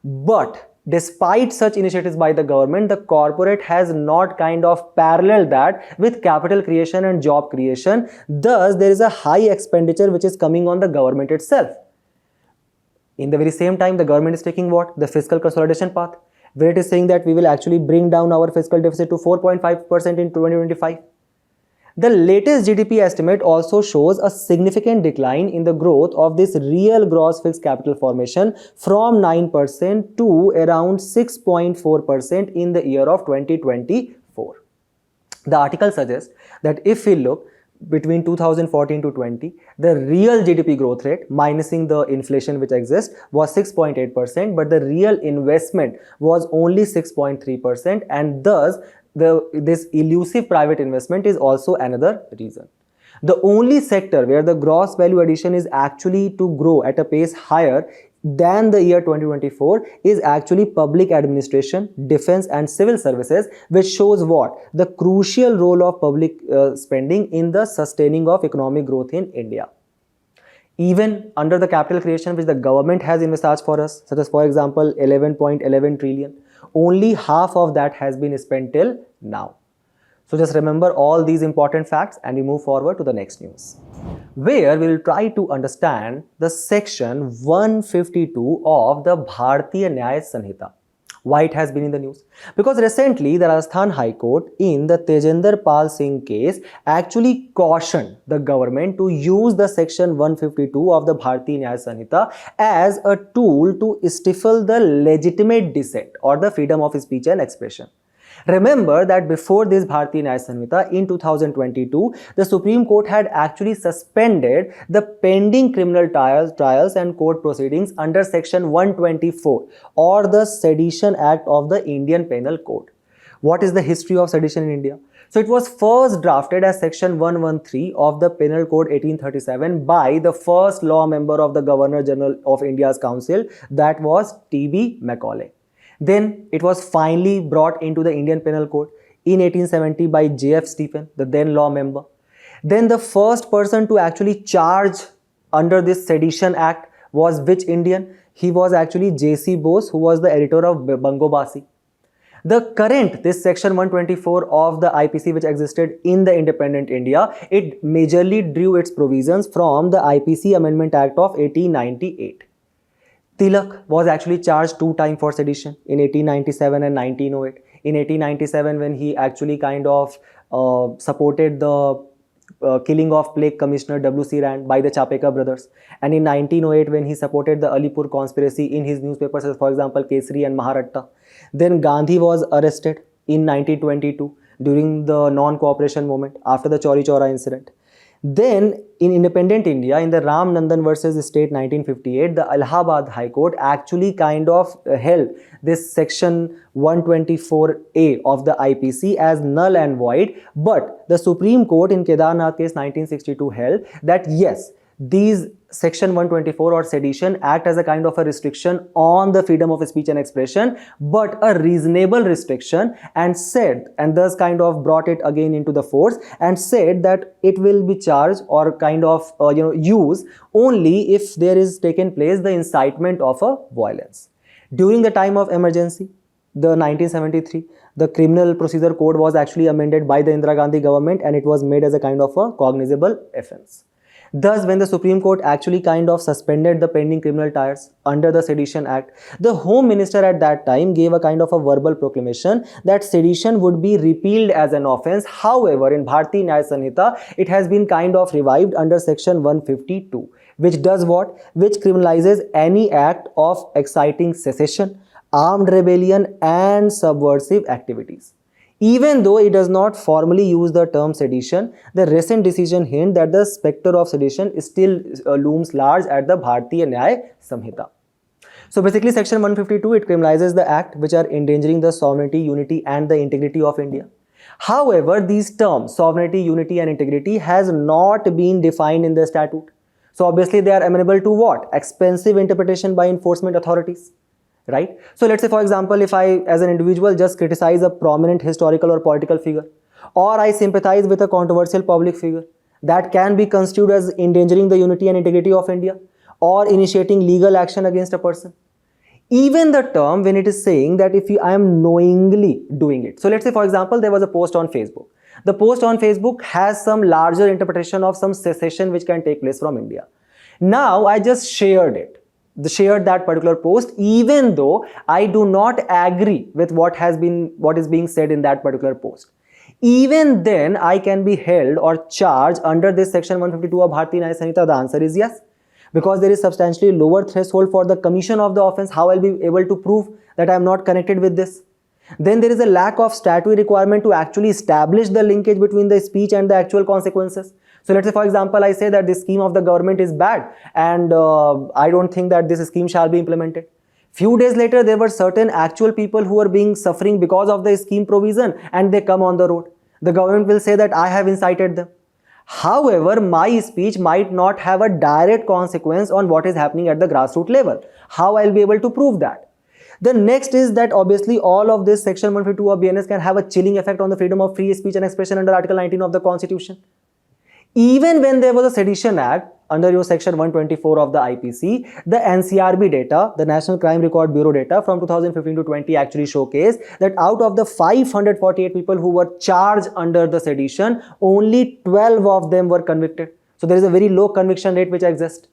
But despite such initiatives by the government, the corporate has not kind of paralleled that with capital creation and job creation. Thus, there is a high expenditure which is coming on the government itself. In the very same time, the government is taking what? The fiscal consolidation path, where it is saying that we will actually bring down our fiscal deficit to 4.5% in 2025. The latest GDP estimate also shows a significant decline in the growth of this real gross fixed capital formation from 9% to around 6.4% in the year of 2024. The article suggests that if we look, between 2014 to 20, the real GDP growth rate, minusing the inflation which exists, was 6.8%, but the real investment was only 6.3%, and thus this elusive private investment is also another reason. The only sector where the gross value addition is actually to grow at a pace higher than the year 2024 is actually public administration, defense and civil services, which shows what? The crucial role of public spending in the sustaining of economic growth in India. Even under the capital creation which the government has envisaged for us, such as for example 11.11 trillion, only half of that has been spent till now. So just remember all these important facts and we move forward to the next news, where we will try to understand the section 152 of the Bharatiya Nyaya Sanhita. Why it has been in the news? Because recently the Rajasthan High Court in the Tejendra Pal Singh case actually cautioned the government to use the section 152 of the Bharatiya Nyaya Sanhita as a tool to stifle the legitimate dissent or the freedom of speech and expression. Remember that before this Bharatiya Nyaya Sanhita in 2022, the Supreme Court had actually suspended the pending criminal trials and court proceedings under section 124 or the Sedition Act of the Indian Penal Code. What is the history of sedition in India? So it was first drafted as section 113 of the Penal Code 1837 by the first law member of the Governor General of India's Council, that was T.B. Macaulay. Then it was finally brought into the Indian Penal Code in 1870 by J.F. Stephen, the then law member. Then the first person to actually charge under this Sedition Act was which Indian? He was actually J.C. Bose, who was the editor of Bangobasi. The current, this section 124 of the IPC which existed in the independent India, it majorly drew its provisions from the IPC Amendment Act of 1898. Tilak was actually charged 2 times for sedition in 1897 and 1908. In 1897, when he actually kind of supported the killing of Plague Commissioner W.C. Rand by the Chapeka brothers, and in 1908 when he supported the Alipur conspiracy in his newspapers, as for example Kesari and Maharatta. Then Gandhi was arrested in 1922 during the non-cooperation movement after the Chauri Chaura incident. Then in independent India, in the Ram Nandan versus State 1958, the Allahabad High Court actually kind of held this section 124A of the IPC as null and void, but the Supreme Court in Kedarnath case 1962 held that yes, these section 124 or sedition act as a kind of a restriction on the freedom of speech and expression, but a reasonable restriction, and said, and thus kind of brought it again into the force and said that it will be charged or kind of used only if there is taken place the incitement of a violence. During the time of emergency, the 1973, the Criminal Procedure Code was actually amended by the Indira Gandhi government and it was made as a kind of a cognizable offense. Thus, when the Supreme Court actually kind of suspended the pending criminal trials under the Sedition Act, the Home Minister at that time gave a kind of a verbal proclamation that sedition would be repealed as an offence. However, in Bharatiya Nyaya Sanhita, it has been kind of revived under section 152, which does what? Which criminalizes any act of exciting secession, armed rebellion and subversive activities. Even though it does not formally use the term sedition, the recent decision hint that the spectre of sedition still looms large at the Bharatiya Nyaya Samhita. So basically section 152, it criminalizes the act which are endangering the sovereignty, unity and the integrity of India. However, these terms, sovereignty, unity and integrity, has not been defined in the statute. So obviously they are amenable to what? Expensive interpretation by enforcement authorities. Right? So let's say for example, if I as an individual just criticize a prominent historical or political figure, or I sympathize with a controversial public figure, that can be construed as endangering the unity and integrity of India or initiating legal action against a person. Even the term when it is saying that if I am knowingly doing it. So let's say for example, there was a post on Facebook. The post on Facebook has some larger interpretation of some secession which can take place from India. Now I just shared that particular post, even though I do not agree with what is being said in that particular post. Even then, I can be held or charged under this section 152 of Bharatiya Nyaya Sanhita. The answer is yes, because there is substantially lower threshold for the commission of the offence. How I'll be able to prove that I am not connected with this? Then there is a lack of statutory requirement to actually establish the linkage between the speech and the actual consequences. So let's say, for example, I say that this scheme of the government is bad and I don't think that this scheme shall be implemented. Few days later, there were certain actual people who were being suffering because of the scheme provision and they come on the road. The government will say that I have incited them. However, my speech might not have a direct consequence on what is happening at the grassroots level. How I'll be able to prove that? The next is that obviously all of this section 152 of BNS can have a chilling effect on the freedom of free speech and expression under Article 19 of the Constitution. Even when there was a Sedition Act under your section 124 of the IPC, the NCRB data, the National Crime Record Bureau data from 2015 to 20 actually showcased that out of the 548 people who were charged under the sedition, only 12 of them were convicted. So there is a very low conviction rate which exists.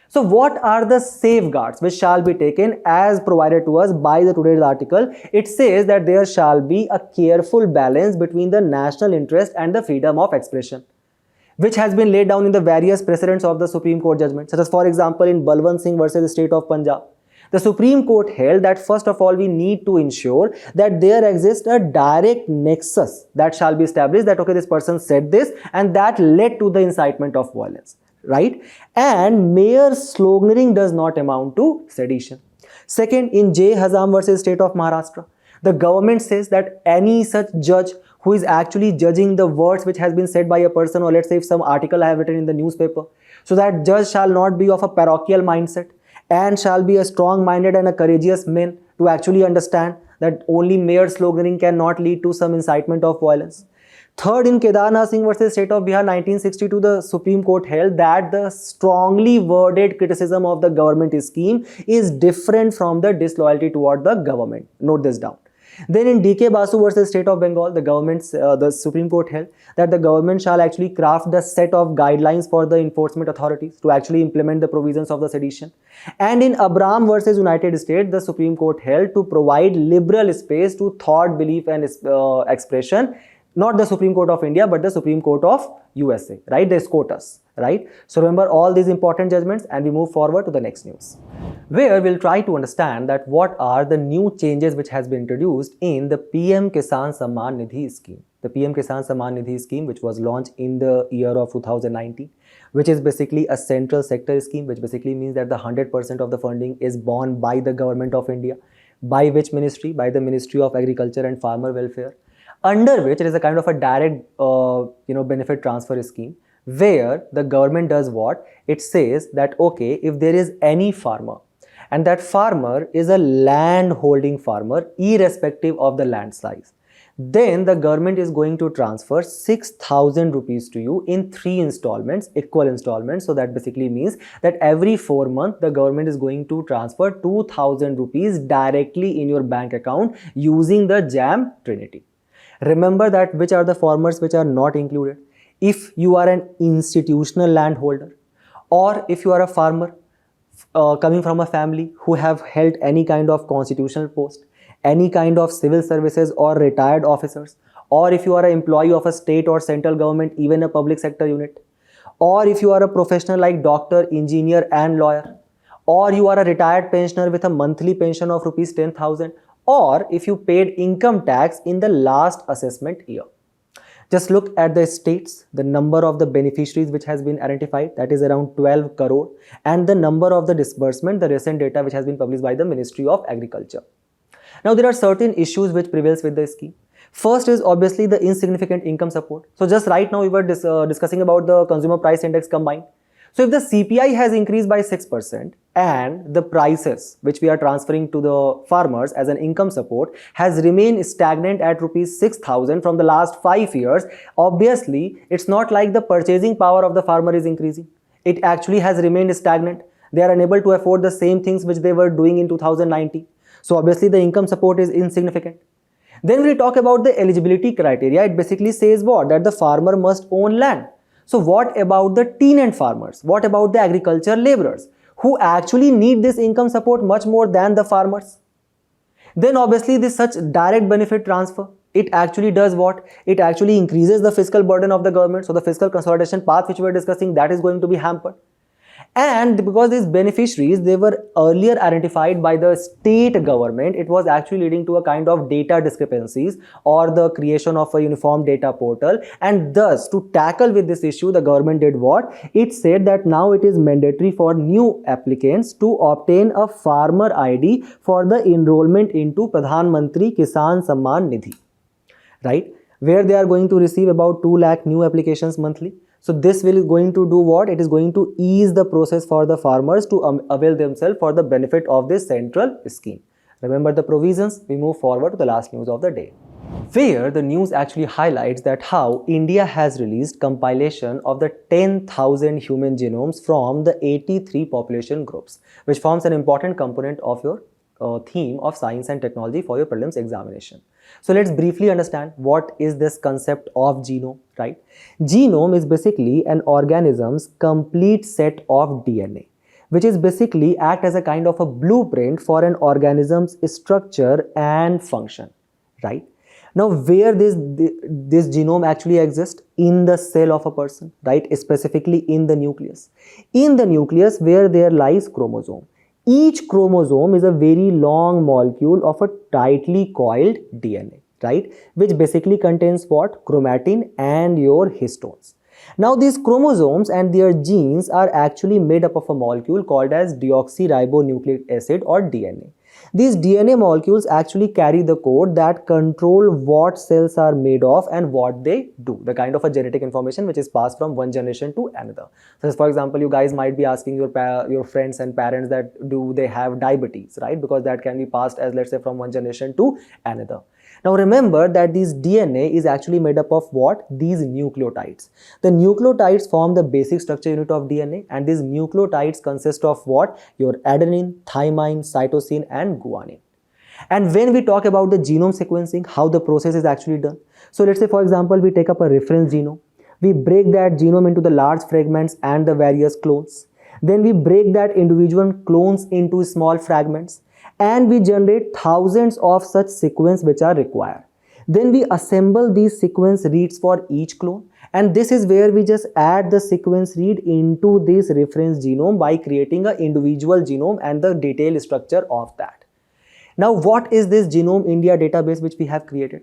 So what are the safeguards which shall be taken as provided to us by the today's article? It says that there shall be a careful balance between the national interest and the freedom of expression, which has been laid down in the various precedents of the Supreme Court judgment, such as for example in Balwant Singh versus the State of Punjab. The Supreme Court held that first of all we need to ensure that there exists a direct nexus that shall be established, that okay, this person said this and that led to the incitement of violence, right? And mere sloganeering does not amount to sedition. Second, in J. Hazam versus State of Maharashtra, the government says that any such judge who is actually judging the words which has been said by a person, or let's say if some article I have written in the newspaper, so that judge shall not be of a parochial mindset and shall be a strong-minded and a courageous man to actually understand that only mere sloganeering cannot lead to some incitement of violence. Third, in Kedarnath Singh versus State of Bihar 1962, the Supreme Court held that the strongly worded criticism of the government scheme is different from the disloyalty toward the government. Note this down. Then in DK Basu versus State of Bengal, the Supreme Court held that the government shall actually craft the set of guidelines for the enforcement authorities to actually implement the provisions of the sedition. And in Abram versus United States, the Supreme Court held to provide liberal space to thought, belief and expression. Not the Supreme Court of India, but the Supreme Court of USA, right? They SCOTUS, right? So remember all these important judgments and we move forward to the next news, where we'll try to understand that what are the new changes which has been introduced in the PM KISAN Samman Nidhi scheme. The PM KISAN Samman Nidhi scheme, which was launched in the year of 2019, which is basically a central sector scheme, which basically means that the 100% of the funding is borne by the government of India. By which ministry? By the Ministry of Agriculture and Farmer Welfare, under which it is a kind of a direct benefit transfer scheme, where the government does what? It says that okay, if there is any farmer and that farmer is a land holding farmer irrespective of the land size, then the government is going to transfer 6,000 rupees to you in 3 installments, equal installments. So that basically means that every 4 months the government is going to transfer 2,000 rupees directly in your bank account using the JAM Trinity. Remember that which are the farmers which are not included. If you are an institutional landholder, or if you are a farmer coming from a family who have held any kind of constitutional post, any kind of civil services or retired officers, or if you are an employee of a state or central government, even a public sector unit, or if you are a professional like doctor, engineer and lawyer, or you are a retired pensioner with a monthly pension of rupees 10,000, or if you paid income tax in the last assessment year. Just look at the states, the number of the beneficiaries which has been identified, that is around 12 crore, and the number of the disbursement, the recent data which has been published by the Ministry of Agriculture. Now there are certain issues which prevails with the scheme. First is obviously the insignificant income support. So just right now we were discussing about the consumer price index combined. So if the CPI has increased by 6% and the prices which we are transferring to the farmers as an income support has remained stagnant at rupees 6,000 from the last 5 years, obviously it's not like the purchasing power of the farmer is increasing. It actually has remained stagnant. They are unable to afford the same things which they were doing in 2019. So obviously the income support is insignificant. Then we talk about the eligibility criteria. It basically says what? That the farmer must own land. So what about the tenant farmers? What about the agriculture laborers who actually need this income support much more than the farmers? Then obviously this such direct benefit transfer, it actually does what? It actually increases the fiscal burden of the government. So the fiscal consolidation path which we are discussing, that is going to be hampered. And because these beneficiaries, they were earlier identified by the state government, it was actually leading to a kind of data discrepancies or the creation of a uniform data portal. And thus, to tackle with this issue, the government did what? It said that now it is mandatory for new applicants to obtain a farmer ID for the enrollment into Pradhan Mantri Kisan Samman Nidhi, right? Where they are going to receive about 2 lakh new applications monthly. So this will going to do what? It is going to ease the process for the farmers to avail themselves for the benefit of this central scheme. Remember the provisions. We move forward to the last news of the day, where the news actually highlights that how India has released compilation of the 10,000 human genomes from the 83 population groups, which forms an important component of your theme of science and technology for your prelims examination. So let's briefly understand what is this concept of genome, right? Genome is basically an organism's complete set of DNA, which is basically act as a kind of a blueprint for an organism's structure and function, right? Now, where this genome actually exists? In the cell of a person, right? Specifically in the nucleus. In the nucleus, where there lies chromosome. Each chromosome is a very long molecule of a tightly coiled DNA, right? Which basically contains what? Chromatin and your histones. Now, these chromosomes and their genes are actually made up of a molecule called as deoxyribonucleic acid or DNA. These DNA molecules actually carry the code that control what cells are made of and what they do, the kind of a genetic information which is passed from one generation to another. So, for example, you guys might be asking your friends and parents that do they have diabetes, right? Because that can be passed as, let's say, from one generation to another. Now remember that this DNA is actually made up of what? These nucleotides. The nucleotides form the basic structure unit of DNA, and these nucleotides consist of what? Your adenine, thymine, cytosine and guanine. And when we talk about the genome sequencing, how the process is actually done. So let's say, for example, we take up a reference genome. We break that genome into the large fragments and the various clones. Then we break that individual clones into small fragments, and we generate thousands of such sequences which are required. Then we assemble these sequence reads for each clone, and this is where we just add the sequence read into this reference genome by creating an individual genome and the detailed structure of that. Now, what is this Genome India database which we have created?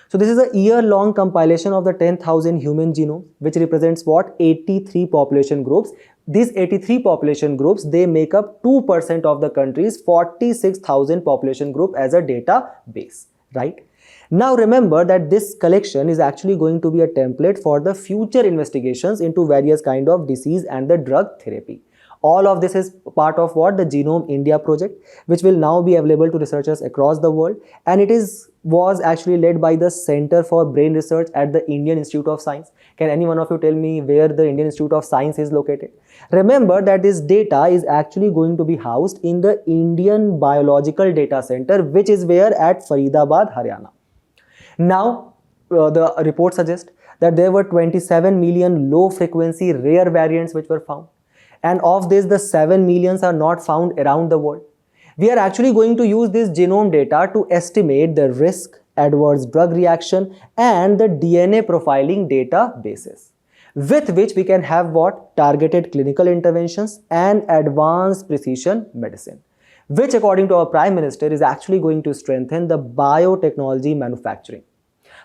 So this is a year-long compilation of the 10,000 human genome, which represents what? 83 population groups. These 83 population groups, they make up 2% of the country's 46,000 population group as a database, right? Now remember that this collection is actually going to be a template for the future investigations into various kind of disease and the drug therapy. All of this is part of what? The Genome India project, which will now be available to researchers across the world, and it was actually led by the Center for Brain Research at the Indian Institute of Science. Can any one of you tell me where the Indian Institute of Science is located? Remember that this data is actually going to be housed in the Indian Biological Data Center, which is where? At Faridabad, Haryana. Now, the report suggests that there were 27 million low frequency rare variants which were found. And of this, the 7 millions are not found around the world. We are actually going to use this genome data to estimate the risk, adverse drug reaction and the DNA profiling databases, with which we can have what? Targeted clinical interventions and advanced precision medicine, which according to our Prime Minister is actually going to strengthen the biotechnology manufacturing.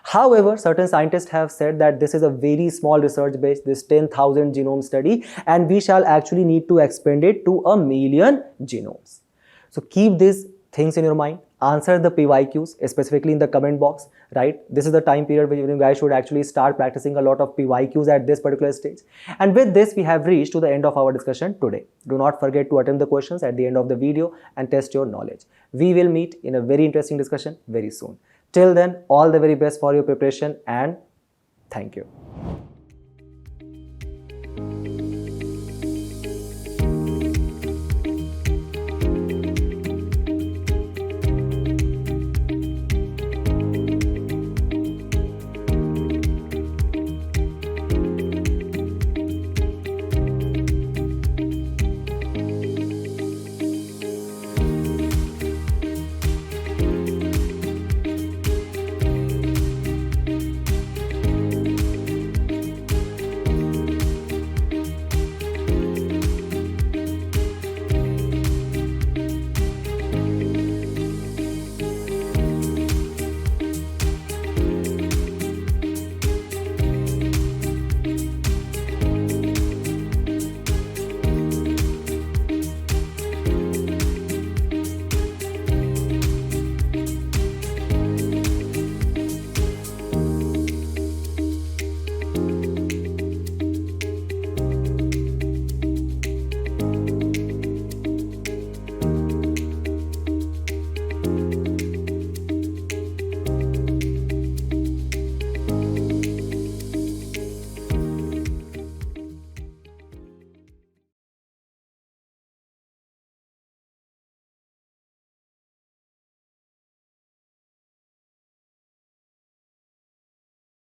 However, certain scientists have said that this is a very small research base, this 10,000 genome study, and we shall actually need to expand it to 1 million genomes. So keep these things in your mind. Answer the PYQs, specifically in the comment box, right? This is the time period where you guys should actually start practicing a lot of PYQs at this particular stage. And with this, we have reached to the end of our discussion today. Do not forget to attempt the questions at the end of the video and test your knowledge. We will meet in a very interesting discussion very soon. Till then, all the very best for your preparation and thank you.